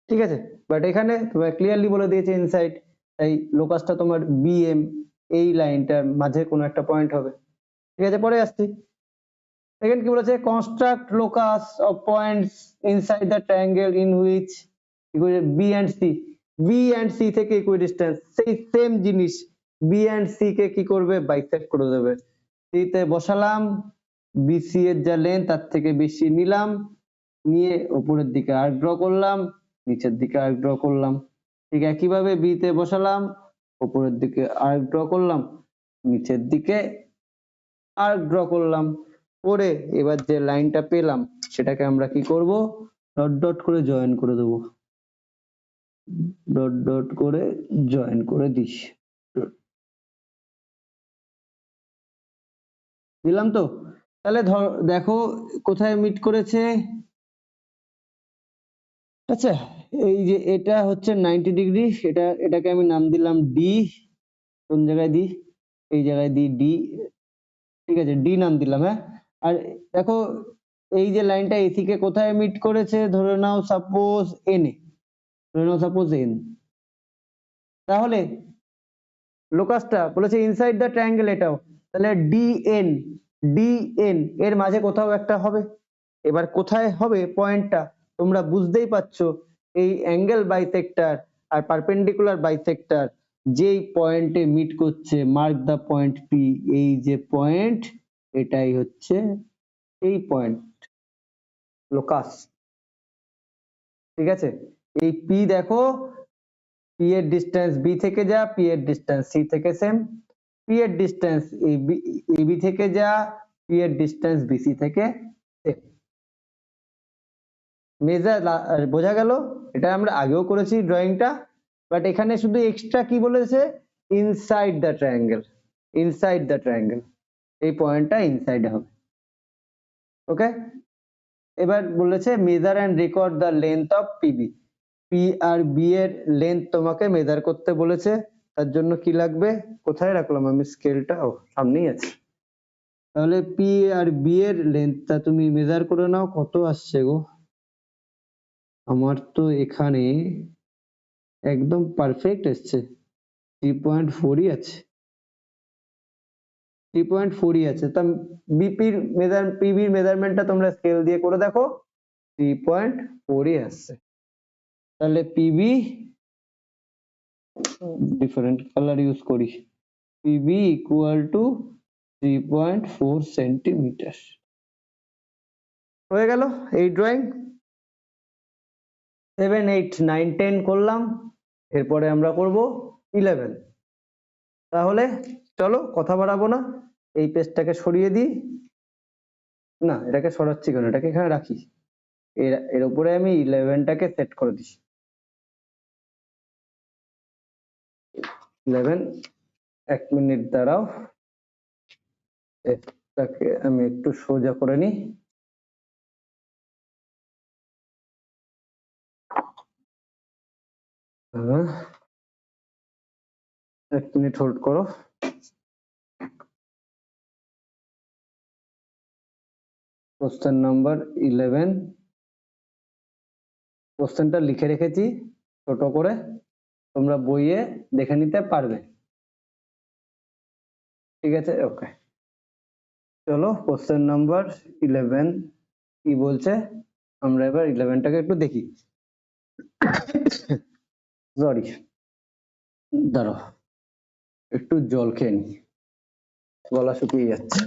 S1: ঠিক আছে, বাট এখানে ক্লিয়ারলি বলে দিয়েছে ইনসাইড, তাই লোকাসটা তোমার বিএম এই লাইনটার মাঝে কোনো একটা পয়েন্ট হবে। ঠিক আছে, পরে আসছি। সেকেন্ড কি বলেছে, construct locus of points inside the triangle in which B and C, B and C থেকে ইকুইডিস্টেন্স, সেই সেম জিনিস বি এন্ড সি কে কি করবে, বাইসেক্ট করে দেবে। সি তে বসালাম, বিসি এর যা লেন্থ তার থেকে বেশি নিলাম, নিয়ে উপরের দিকে আর্ক ড্র করলাম, নিচের দিকে আর্ক ড্র করলাম। ঠিক একইভাবে বি তে বসালাম, উপরের দিকে আর্ক ড্র করলাম, নিচের দিকে আর্ক ড্র করলাম, করে এবার যে লাইনটা পেলাম সেটাকে আমরা কি করব, ডট ডট করে জয়েন করে দেব, ডট ডট করে জয়েন করে দিস, দিলাম তো। তাহলে দেখো কোথায় মিট করেছে, আচ্ছা এই যে এটা হচ্ছে 90 ডিগ্রি, এটাকে আমি নাম দিলাম ডি, কোন জায়গায় দিই, এই জায়গায় দিই ডি, ঠিক আছে ডি নাম দিলাম, হ্যাঁ। আর দেখো এই যে লাইনটা এসি কে কোথায় মিট করেছে, ধরে নাও সাপোজ এন এ, ধরে নাও সাপোজ এন, তাহলে লোকাসটা বলেছে ইনসাইড দ্য ট্রায়াঙ্গেল, এটাও তাহলে ডিএন, ডিএন এর মাঝে কোথাও একটা হবে। এবার কোথায় হবে পয়েন্টটা তোমরা বুঝতেই পারছো, এই অ্যাঙ্গেল বাইসেক্টর আর পারপেন্ডিকুলার বাইসেক্টর যেই পয়েন্টে মিট করছে, মার্ক দা পয়েন্ট পি, এই যে পয়েন্ট এটাই হচ্ছে এই পয়েন্ট লোকাস। ঠিক আছে, এই পি দেখো, পি এর ডিস্টেন্স বি থেকে যা, পি এর ডিস্টেন্স সি থেকে সেম, পি এর ডিস্টেন্স এবি থেকে যা, পি এর ডিস্টেন্স বিসি থেকে সেম। মেজার বোঝা গেল, এটা আমরা আগেও করেছি ড্রয়িংটা, বাট এখানে শুধু এক্সট্রা কি বলেছে, inside the triangle, inside the triangle, এই পয়েন্টটা ইনসাইডে হবে। ওকে, এবার বলেছে measure and record the length of PB, P আর বি এর লেন্থ তোমাকে মেজার করতে বলেছে, তার জন্য কি লাগবে, কোথায় রাখলাম আমি স্কেলটা, ও সামনেই আছে, তাহলে পি আর বি এর লেন্থটা তুমি মেজার করে নাও, কত আসছে গো, আমার তো এখানে একদম পারফেক্ট এসছে, 3.4ই আছে, 3.4ই আছে। তা পিবির মেজারমেন্টটা তোমরা স্কেল দিয়ে করে দেখো, 3.4ই আসছে। তাহলে পিবি, ডিফারেন্ট কালার ইউজ করি, পিবি ইকুয়াল টু 3.4 সেন্টিমিটার। হয়ে গেল এই ড্রয়িং। 7 8 9 10 করলাম, এরপরে আমরা করব 11। তাহলে চলো কথা বাড়াবো না, এই পেজটাকে সরিয়ে দিই, না এটাকে সরাচ্ছি কেন, এটাকে এখানে রাখি, এর উপরে আমি 11টাকে সেট করে দিই। 11, 1 মিনিট দাঁড়াও, এটাকে আমি একটু সোজা করে নিই। হ্যাঁ, 1 মিনিট হোল্ড করো। কোশ্চেন নাম্বার 11, কোশ্চেনটা লিখে রেখেছি ছোট করে, তোমরা বইয়ে দেখে নিতে পারবে, ঠিক আছে? ওকে, চলো কোশ্চেন নাম্বার 11 কি বলছে আমরা এবার 11টাকে একটু দেখি। সরি, দাঁড়াও একটু জল খেয়ে নি, গলা শুকিয়ে যাচ্ছে।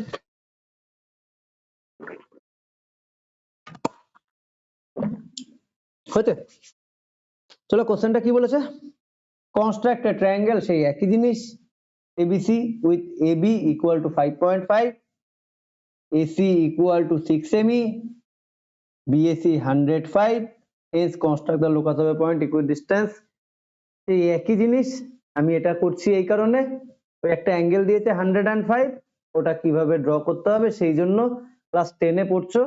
S1: হয়েছে? চলো কোশ্চেনটা কি বলেছে, কনস্ট্রাক্ট এ ট্রায়াঙ্গেল, সেই একই জিনিস, ABC with AB equal to 5.5, AC equal to 6 ME, BAC 105, hence construct the locus of a point equidistance। এই একই জিনিস, আমি এটা করছি এই কারণে, ওই একটা অ্যাঙ্গেল দিয়েছে 105, ওটা কিভাবে ড্র করতে হবে সেই জন্য ক্লাস 10 এ পড়ছো,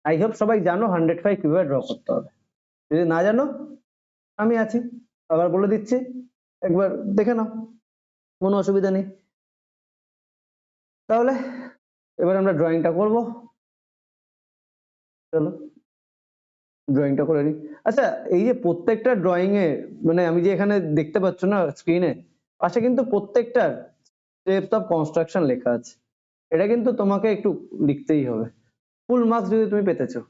S1: আই হোপ সবাই জানো 105 কিভাবে ড্র করতে হবে। যদি না জানো আমি আছি, আবার বলে দিচ্ছি, একবার দেখে নাও, কোনো অসুবিধা নেই। তাহলে এবার আমরা ড্রয়িংটা করব, চলো ড্রয়িংটা করে নিই। আচ্ছা, এই যে প্রত্যেকটা ড্রয়িং এ, মানে আমি যে এখানে দেখতে পাচ্ছ না স্ক্রিনে, পাশে কিন্তু প্রত্যেকটার স্টেপস অফ কনস্ট্রাকশন লেখা আছে, এটা কিন্তু তোমাকে একটু লিখতেই হবে, ফুল মার্কস যদি তুমি পেতে চাও।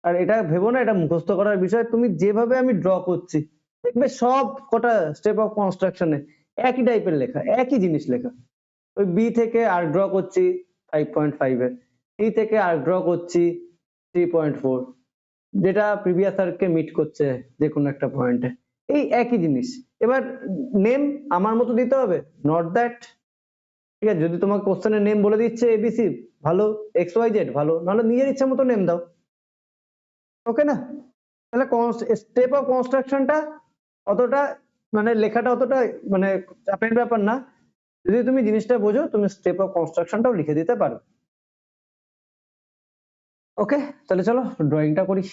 S1: আর এটা ভেবো না এটা মুখস্থ করার বিষয়, তুমি যেভাবে আমি ড্র করছি দেখবে সব কটা স্টেপ অফ কনস্ট্রাকশনে একই টাইপের লেখা, একই জিনিস লেখা। ওই বি থেকে আর ড্র করছি 5.5 এর, সি থেকে আর ড্র করছি 3.4, যেটা প্রিভিয়াস আরকে মিট করছে যে কোনো একটা পয়েন্টে, এই একই জিনিস। এবার নেম আমার মতো দিতে হবে, নট দ্যাট, ঠিক আছে? যদি তোমাকে কোশ্চেনের নেম বলে দিচ্ছে এবিসি, ভালো, এক্স ওয়াই জেড, ভালো, নাহলে নিজের ইচ্ছা মতো নেম দাও, ওকে না? তাহলে স্টেপ অফ কনস্ট্রাকশনটা অতটা, মানে লেখাটা অতটা মানে চাপের ব্যাপার না, যদি তুমি জিনিসটা বোঝো তুমি স্টেপ অফ কনস্ট্রাকশনটাও লিখে দিতে পারো। ওকে, তাহলে চলো ড্রয়িংটা করি।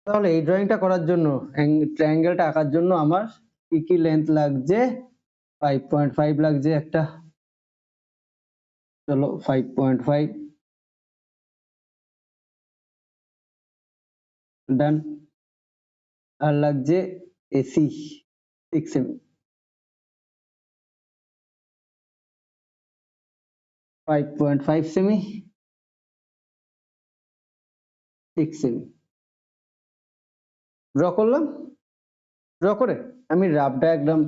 S1: তাহলে এই ড্রয়িংটা করার জন্য, ট্রায়াঙ্গেলটা আঁকার জন্য আমার কি কি লেন্থ লাগছে, 5.5 লাগছে একটা, চলো 5.5 ডান। আর লাগছে AC 6 semi, 5.5 semi, 6 semi draw করলাম। ড্র করে আমি রাফ ডায়াগ্রাম,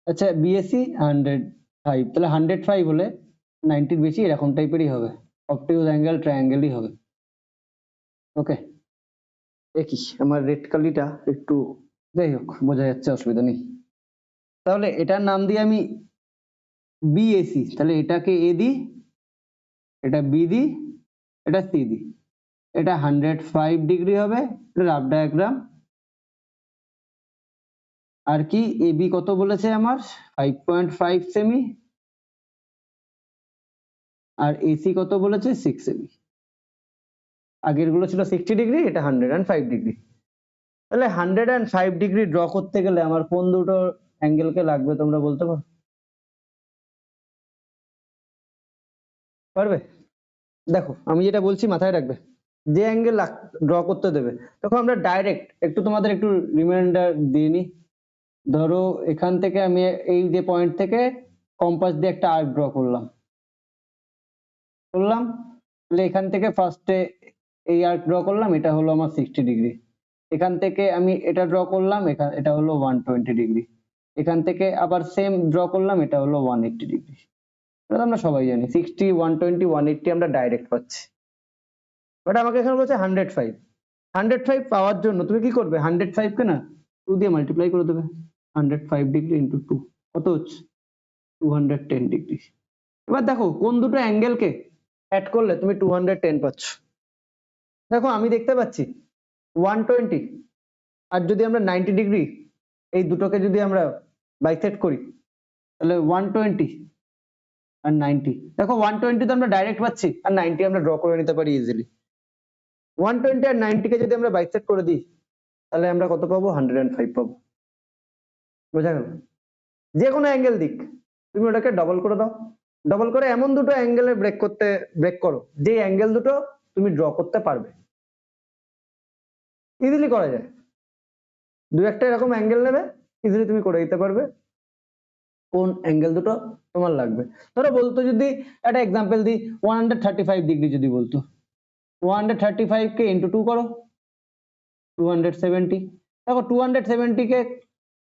S1: আচ্ছা বিএসসি 105, তাহলে 105 হলে 90 বেশি এরকম টাইপেরই হবে, অবটিউজ অ্যাঙ্গেল ট্রায়াঙ্গেলই হবে। ওকে, একই আমার রেড কালিটা একটু, যাই হোক বোঝা যাচ্ছে, অসুবিধা নেই। তাহলে এটার নাম দিই আমি বিএসি, তাহলে এটাকে এ দিই, এটা বি দিই, এটা সি দিই, এটা 105 ডিগ্রি হবে, রাফ ডায়াগ্রাম। আর কি এবি কত বলেছে আমার, 5.5 সেমি, আর এসি কত বলেছে 6 সেমি। আগের গুলো ছিল 60 ডিগ্রি, এটা 105 ডিগ্রি। তাহলে 105 ডিগ্রি ড্র করতে গেলে আমার কোন দুটো অ্যাঙ্গেলকে লাগবে তোমরা বলতে পারবে? দেখো আমি যেটা বলছি মাথায় রাখবে, যে অ্যাঙ্গেল ড্র করতে দেবে তখন আমরা ডাইরেক্ট একটু তোমাদের একটু রিমাইন্ডার দিয়ে নিই। ধরো এখান থেকে আমি এই যে পয়েন্ট থেকে কম্পাস দিয়ে একটা আর্ক ড্র করলাম, তাহলে এখান থেকে ফার্স্টে এই আর্ক ড্র করলাম, এটা হলো আমার 60 ডিগ্রি। এখান থেকে আমি এটা ড্র করলাম, এটা হলো 120 ডিগ্রি। এখান থেকে আবার সেম ড্র করলাম, এটা হলো 180 ডিগ্রি। এটা আমরা সবাই জানি 60, 120, 180 আমরা ডাইরেক্ট পাচ্ছি, বাট আমাকে এখানে বলছে 105, 105 পাওয়ার জন্য তুমি কি করবে, 105 কে না 2 দিয়ে মাল্টিপ্লাই করে দেবে। 105 ডিগ্রি ইন্টু 2 কত হচ্ছে 210 ডিগ্রি। এবার দেখো কোন দুটো অ্যাঙ্গেলকে অ্যাড করলে তুমি 210 পাচ্ছ। দেখো আমি দেখতে পাচ্ছি 120 আর যদি আমরা 90 ডিগ্রি এই দুটোকে যদি আমরা বাইসেক্ট করি তাহলে 120 আর 90, দেখো 120 তো আমরা ডাইরেক্ট পাচ্ছি আর 90 আমরা ড্র করে নিতে পারি ইজিলি। 120 আর 90 কে যদি আমরা বাইসেক্ট করে দিই তাহলে আমরা কত পাবো 105 পাবো। বোঝা গেল? যে কোনো অ্যাঙ্গেল দিক তুমি ওটাকে ডবল করে দাও, ডবল করে এমন দুটো অ্যাঙ্গেলে ব্রেক করো যে অ্যাঙ্গেল দুটো তুমি ড্র করতে পারবে। ইজিলি করা যায়, দু একটা এরকম অ্যাঙ্গেল নেবে ইজিলি তুমি করে দিতে পারবে কোন অ্যাঙ্গেল দুটো তোমার লাগবে। ধরো বলতো যদি একটা এক্সাম্পল দিই 135 ডিগ্রি যদি বলতো 135 কে ইন্টু 2 করো 270। দেখো 270 কে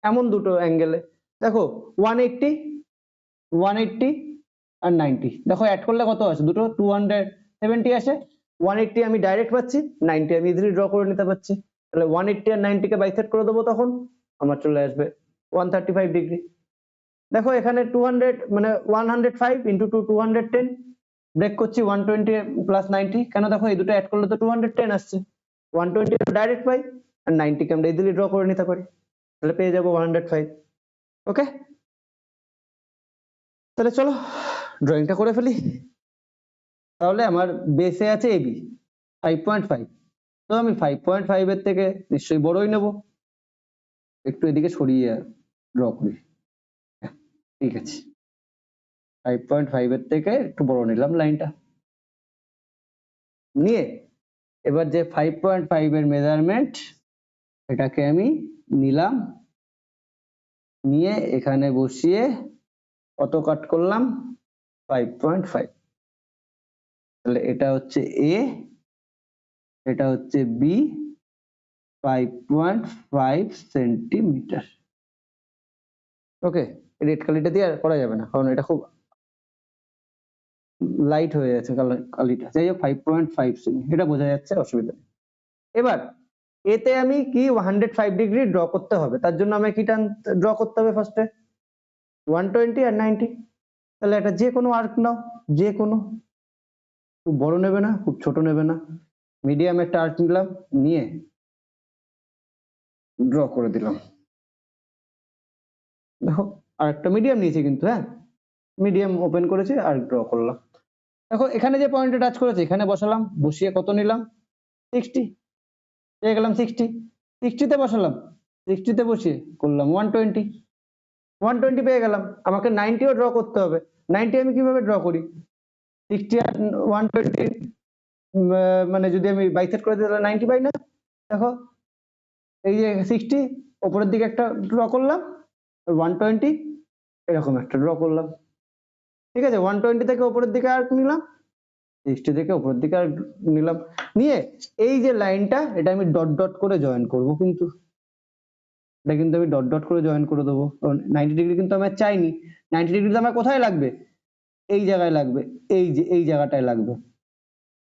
S1: এমন দুটো অ্যাঙ্গেলে দেখো 180 আর 90, দেখো অ্যাড করলে কত আসে দুটো 270 আসে, 180 আমি ডাইরেক্ট পাচ্ছি, 90 আমি ইজিলি ড্র করে নিতে পারছি। তাহলে 180 আর 90 কে বাইসেক্ট করে দেবো তখন আমার চলে আসবে 135 ডিগ্রি। দেখো এখানে 200 মানে 105 ইন্টু 2 210 ব্রেক করছি 120 প্লাস 90, কেন দেখো এই দুটো অ্যাড করলে তো 210 আসছে, 120 ডাইরেক্ট পাই আর 90 কে আমরা ইজিলি ড্র করে নিতে পারি, তাহলে পেয়ে যাবো 105। ওকে, তাহলে চলো ড্রয়িংটা করে ফেলি। তাহলে আমার বেসে আছে এবি 5.5, তো আমি 5.5 এর থেকে নিশ্চয়ই বড়ই নেব, একটু এদিকে সরিয়ে ড্র করি। ঠিক আছে, 5.5 এর থেকে একটু বড় নিলাম লাইনটা নিয়ে, এবার যে 5.5 এর মেজারমেন্ট এটাকে আমি নিলাম, নিয়ে এখানে বসিয়ে কত কাট করলাম 5.5, তাহলে এটা হচ্ছে এ, এটা হচ্ছে বি, 5.5 সেন্টিমিটার। ওকে, রেড কালিটা দিয়ে আর করা যাবে না কারণ এটা খুব লাইট হয়ে যাচ্ছে কালিটা, যাই হোক 5.5 সেমি এটা বোঝা যাচ্ছে, অসুবিধা নেই। এবার এতে আমি কি 105 ডিগ্রি ড্র করতে হবে, তার জন্য আমাকে কি ড্র করতে হবে ফার্স্টে 120 আর 90, তাহলে একটা যে কোনো আর্ক নাও, যে কোনো, খুব বড় নেবে না খুব ছোট নেবে না, মিডিয়াম একটা আর্ক নিলাম, নিয়ে ড্র করে দিলাম। দেখো আর একটা মিডিয়াম নিয়েছি কিন্তু, হ্যাঁ মিডিয়াম ওপেন করেছি আর ড্র করলাম। দেখো এখানে যে পয়েন্টে টাচ করেছে এখানে বসালাম, বসিয়ে কত নিলাম 60, পেয়ে গেলাম 60, 60 তে বসালাম, 60 তে বসিয়ে করলাম 120 পেয়ে গেলাম। আমাকে 90ও ড্র করতে হবে, 90 আমি কিভাবে ড্র করি 60 আর 120 মানে যদি আমি বাইসেক্ট করে দিই তাহলে 90 পাই না। দেখো এই যে 60 উপরের দিকে একটা ড্র করলাম, 120 এরকম একটা ড্র করলাম, ঠিক আছে 120 থেকে উপরের দিকে আর নিলাম, 60 থেকে উপরের দিকে আর নিলাম, নিয়ে এই যে লাইনটা এটা আমি ডট ডট করে জয়েন করব, কিন্তু এটা কিন্তু আমি ডট ডট করে জয়েন করে দেবো, 90 ডিগ্রি কিন্তু আমার চাইনি, 90 ডিগ্রি তো আমার কোথায় লাগবে এই জায়গায় লাগবে, এই যে এই জায়গাটায় লাগবে,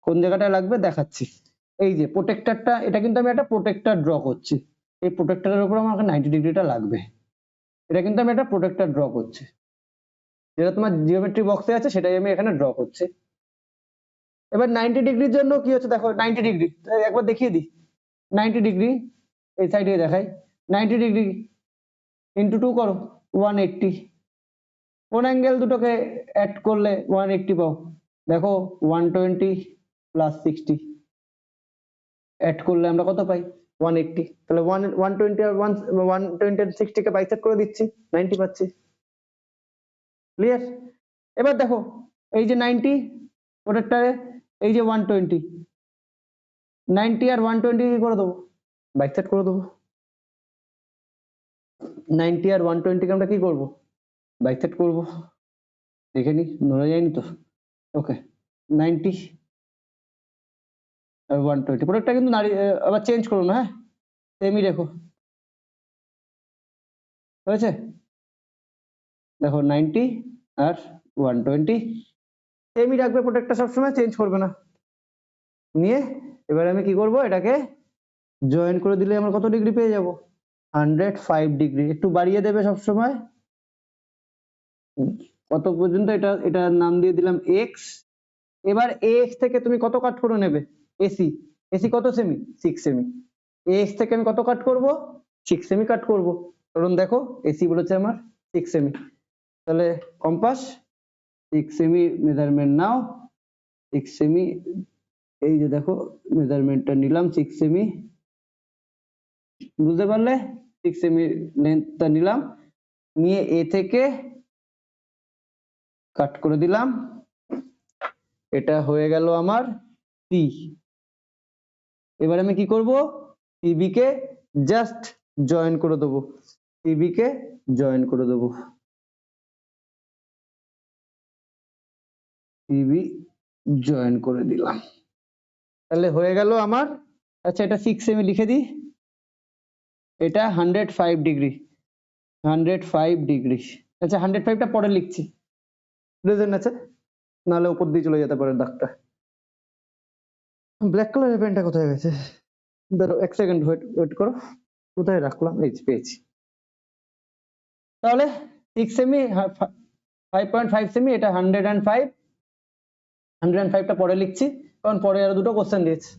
S1: কোন জায়গাটায় লাগবে দেখাচ্ছি, এই যে প্রোটেক্টরটা, এটা কিন্তু আমি একটা প্রোটেক্টর ড্র করছি, এই প্রোটেক্টরের উপর আমাকে 90 ডিগ্রিটা লাগবে, এটা কিন্তু আমি একটা প্রোটেক্টর ড্র করছি, যেটা তোমার জিওমেট্রি বক্সে আছে সেটাই আমি এখানে ড্র করছি। এবার 90 ডিগ্রির জন্য কি হচ্ছে দেখো 90 ডিগ্রি একবার দেখিয়ে দিই, 90 ডিগ্রি এই সাইডে দেখাই, 90 ডিগ্রি ইন্টু 2 করো 180, কোন অ্যাঙ্গেল দুটোকে অ্যাড করলে 180 পাও, দেখো 120 প্লাস 60 অ্যাড করলে আমরা কত পাই 180, তাহলে 120 আর 120 আর 60 কে বাইসেক্ট করে দিচ্ছি 90 পাচ্ছি। ক্লিয়ার? এবার দেখো এই যে 90 প্রোটেক্টরে, এই যে 120, 90 আর 120 কি করে দেবো বাইসেক্ট করে দেবো, 90 আর 120 কে আমরা কি করব বাইসেক্ট করব, দেখে নি নড়ে যায়নি তো। ওকে 90 আর 120 প্রোডাক্টটা কিন্তু আবার চেঞ্জ করো না, হ্যাঁ সেমই রেখো, হয়েছে দেখো 90 আর 120 সেমই রাখবে, প্রোডাক্টটা সবসময় চেঞ্জ করবে না। নিয়ে এবার আমি কি করব এটাকে জয়েন করে দিলে আমরা কত ডিগ্রি পেয়ে যাব 105 ডিগ্রি একটু বাড়িয়ে দেবে সব সময় কত পর্যন্ত এটার নাম দিয়ে দিলাম এক্স এবার এক্স থেকে তুমি কত কাট করে নেবে এসি এসি কত সেমি 6 সেমি এক্স থেকে আমি কত কাট করব 6 সেমি কাট করব কারণ দেখো এসি বলেছে আমার 6 সেমি তাহলে কম্পাস 6 সেমি মেজারমেন্ট নাও 6 সেমি এই যে দেখো মেজারমেন্টটা নিলাম 6 সেমি বুঝতে পারলে 6 সেমি লেন্থটা নিলাম নিয়ে এ থেকে কাট করে দিলাম এটা হয়ে গেল আমার সি এবার আমি কি করব সিবি কে জাস্ট জয়েন করে দেব সিবি কে জয়েন করে দেব সিবি জয়েন করে দিলাম তাহলে হয়ে গেল আমার আচ্ছা এটা 6 সেমি লিখে দিই এটা 105 ডিগ্রি 105 ডিগ্রি আচ্ছা 105 টা পরে লিখছি বুঝলেন আছে নালে উপর দিয়ে চলে যেতে পারে দাগটা ব্ল্যাক কালারের পেনটা কোথায় গেছে ধরো এক সেকেন্ড ওয়েট করো কোথায় রাখলাম এই পেয়েছি তাহলে 6 সেমি 5.5 সেমি এটা 105 টা পরে লিখছি কারণ পরে আরো দুটো কোশ্চেন দিয়েছে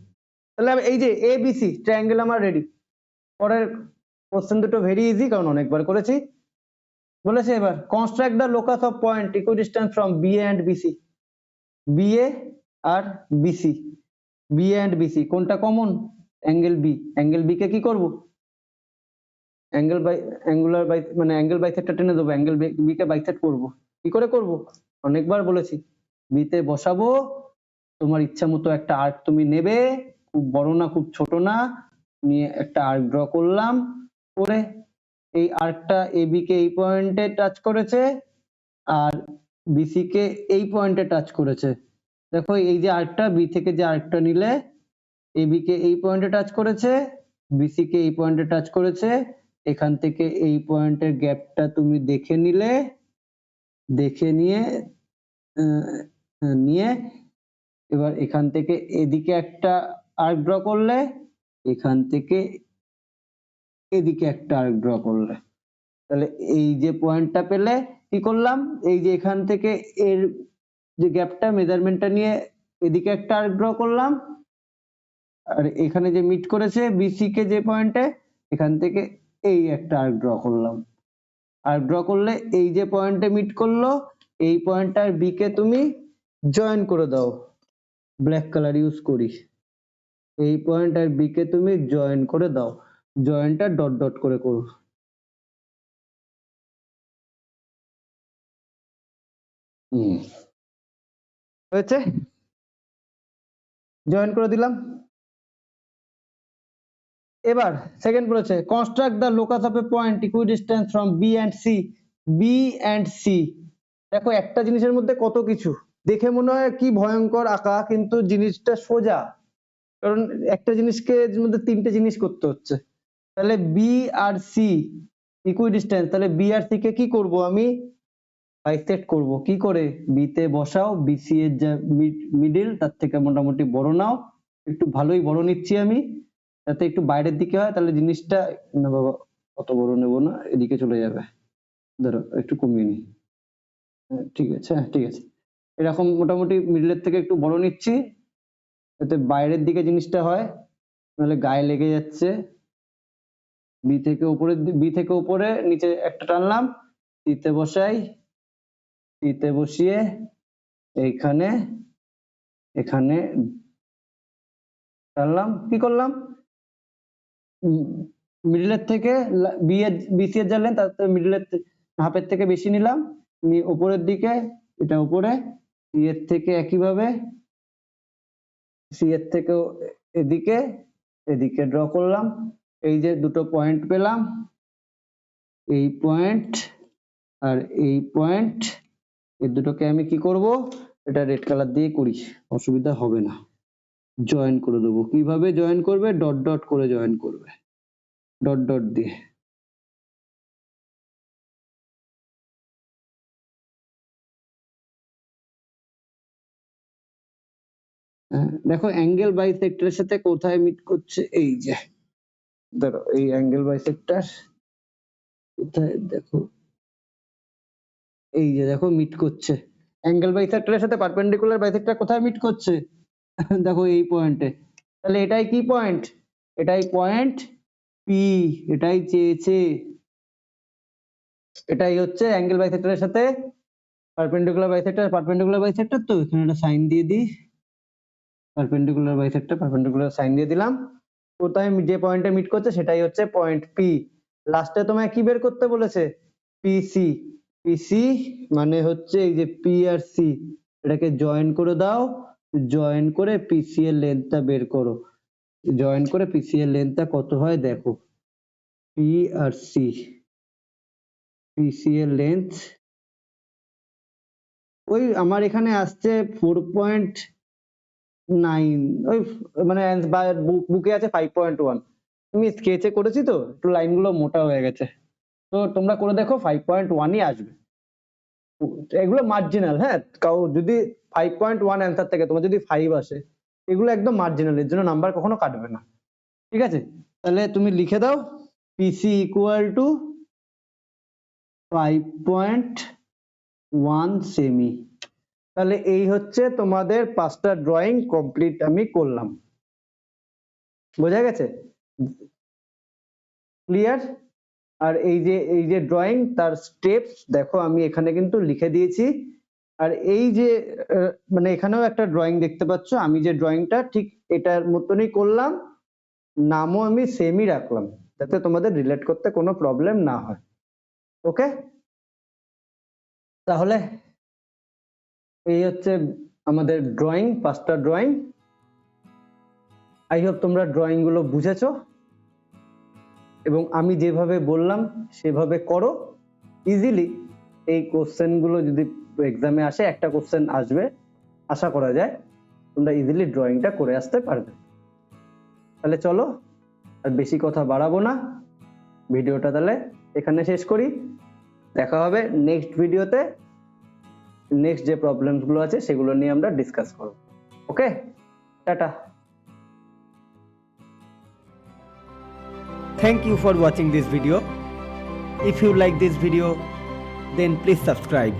S1: তাহলে এই যে এবিসি ট্রায়াঙ্গেল আমার রেডি পরের কোশ্চেন দুটো ভেরি ইজি কারণ অনেকবার করেছি বলেছে এবার construct the locus of point equidistance from BA and BC BA আর বিসি বিএ এন্ড বিসি কোনটা common angle B angle B কে কি করব অ্যাঙ্গেল বাই অ্যাঙ্গুলার বাই মানে অ্যাঙ্গেল বাইসেক্টর টেনে দেবো অ্যাঙ্গেল বি কে বাইসেক্ট করব কি করে করব অনেকবার বলেছি বি তে বসাবো তোমার ইচ্ছা মতো একটা আর্ক তুমি নেবে খুব বড় না খুব ছোট না নিয়ে একটা আর্ক ড্র করলাম করে এই আর্কটা এবি কে এই পয়েন্টে টাচ করেছে আর বিসি কে এই পয়েন্টে টাচ করেছে দেখো এই যে আর্কটা বি থেকে যে আর্কটা নিলে এবি কে এই পয়েন্টে টাচ করেছে বিসি কে এই পয়েন্টে টাচ করেছে এখান থেকে এই পয়েন্টের গ্যাপটা তুমি দেখে নিলে দেখে নিয়ে নিয়ে এবার এখান থেকে এদিকে একটা আর্ক ড্র করলে এখান থেকে এদিকে একটা আর্ক ড্র করলে তাহলে এই যে পয়েন্টটা পেলে কি করলাম এই যে এখান থেকে এর যে গ্যাপটা মেজারমেন্টটা নিয়ে এদিকে একটা আর্ক ড্র করলাম আর এখানে যে মিট করেছে বিসি কে যে পয়েন্টে এখান থেকে এই একটা আর্ক ড্র করলাম আর্ক ড্র করলে এই যে পয়েন্টে মিট করলো এই পয়েন্টটার বি কে তুমি জয়েন করে দাও ব্ল্যাক কালার ইউজ করি এই পয়েন্ট আর বি কে তুমি জয়েন করে দাও জয়েনটা ডট ডট করে করো হয়েছে জয়েন করে দিলাম এবার সেকেন্ড বলেছে construct the locus of a point equidistance from B and C B and C দেখো একটা জিনিসের মধ্যে কত কিছু দেখে মনে হয় কি ভয়ঙ্কর আঁকা কিন্তু জিনিসটা সোজা কারণ একটা জিনিসকে মধ্যে তিনটে জিনিস করতে হচ্ছে তাহলে বি আর সি ইকুইডিস্টেন্স তাহলে বি আর সি কে কি করব আমি বাইসেক্ট করব কি করে বি তে বসাও বিসি এর যা মিডল তার থেকে মোটামুটি বড় নাও একটু ভালোই বড় নিচ্ছি আমি যাতে একটু বাইরের দিকে হয় তাহলে জিনিসটা না বাবা অত বড় নেব না এদিকে চলে যাবে ধরো একটু কমিয়ে নি ঠিক আছে হ্যাঁ ঠিক আছে এরকম মোটামুটি মিডলের থেকে একটু বড় নিচ্ছি যাতে বাইরের দিকে জিনিসটা হয় নাহলে গায়ে লেগে যাচ্ছে বি থেকে উপরে নিচে একটা টানলাম সিতে বসাই সিতে বসিয়ে এইখানে এখানে টানলাম কি করলাম মিডলের থেকে বিসি এর জানলেন তার মিডলের হাফের থেকে বেশি নিলাম নিয়ে উপরের দিকে এটা উপরে সি এর থেকে একইভাবে সি এর থেকেও এদিকে এদিকে ড্র করলাম এই যে দুটো পয়েন্ট পেলাম এই পয়েন্ট আর এই পয়েন্ট এই দুটোকে আমি কি করব এটা রেড কালার দিয়ে করি অসুবিধা হবে না জয়েন করে দেবো কিভাবে জয়েন করবে ডট ডট করে জয়েন করবে ডট ডট দিয়ে দেখো অ্যাঙ্গেল বাইসেক্টরের সাথে কোথায় মিট করছে এই যে ধরো এই অ্যাঙ্গেল বাইসেক্টর কোথায় দেখো, এই যে দেখো মিট করছে, অ্যাঙ্গেল বাইসেক্টরের সাথে পারপেন্ডিকুলার বাইসেক্টর কোথায় মিট করছে? দেখো এই পয়েন্টে। তাহলে এটাই কি পয়েন্ট? এটাই পয়েন্ট পি, এটাই চেয়েছে। এটাই হচ্ছে অ্যাঙ্গেল বাইসেক্টরের সাথে পারপেন্ডিকুলার বাইসেক্টর, তো এখানে একটা সাইন দিয়ে দিই, পারপেন্ডিকুলার বাইসেক্টর, পারপেন্ডিকুলার সাইন দিয়ে দিলাম। কোথায় যে পয়েন্টে মিট করছে সেটাই হচ্ছে পয়েন্ট পি। লাস্টে তোমায় কি বের করতে বলেছে? পিসি। পিসি মানে হচ্ছে এই যে পি আর সি, এটাকে জয়েন করে দাও, জয়েন করে পিসি এর লেন্থটা বের করো। জয়েন করে পিসি এর লেন্থটা কত হয় দেখো, পি আর সি, পিসি এর লেন্থ ওই আমার এখানে আসছে 4.9, ওই মানে বুকে আছে 5.1। আমি স্কেচে করেছি তো একটু লাইনগুলো মোটা হয়ে গেছে, তো তোমরা করে দেখো 5.1ই আসবে। এগুলো মার্জিনাল, হ্যাঁ, কাউ যদি 5.1 অ্যান্সার থেকে তোমার যদি 5 আসে, এগুলো একদম মার্জিনাল, এর জন্য নাম্বার কখনো কাটবে না। ঠিক আছে, তাহলে তুমি লিখে দাও পিসি ইকুয়াল টু 5.1 সেমি। তাহলে এই হচ্ছে তোমাদের 5টা ড্রয়িং কমপ্লিট আমি করলাম। বোঝা গেছে? ক্লিয়ার? আর এই যে ড্রয়িং তার স্টেপস দেখো আমি এখানে কিন্তু লিখে দিয়েছি। আর এই যে মানে এখানেও একটা ড্রয়িং দেখতে পাচ্ছ, আমি যে ড্রয়িংটা ঠিক এটার মতনই করলাম, নামও আমি সেমই রাখলাম যাতে তোমাদের রিলেট করতে কোনো প্রবলেম না হয়। ওকে, তাহলে এই হচ্ছে আমাদের ড্রয়িং, 5টা ড্রয়িং। আই হোপ তোমরা ড্রয়িং গুলো বুঝেছো এবং আমি যেভাবে বললাম সেভাবে করো। ইজিলি এই কোশ্চেন গুলো যদি এক্সামে আসে, একটা কোশ্চেন আসবে আশা করা যায়, তোমরা ইজিলি ড্রয়িংটা করে আসতে পারবে। তাহলে চলো আর বেশি কথা বাড়াবো না, ভিডিওটা তাহলে এখানে শেষ করি। দেখা হবে নেক্সট ভিডিওতে, নেক্সট যে প্রবলেমস গুলো আছে সেগুলো নিয়ে আমরা ডিসকাস করব। ওকে, tata.
S2: Thank you for watching this video. If you like this video, then please subscribe.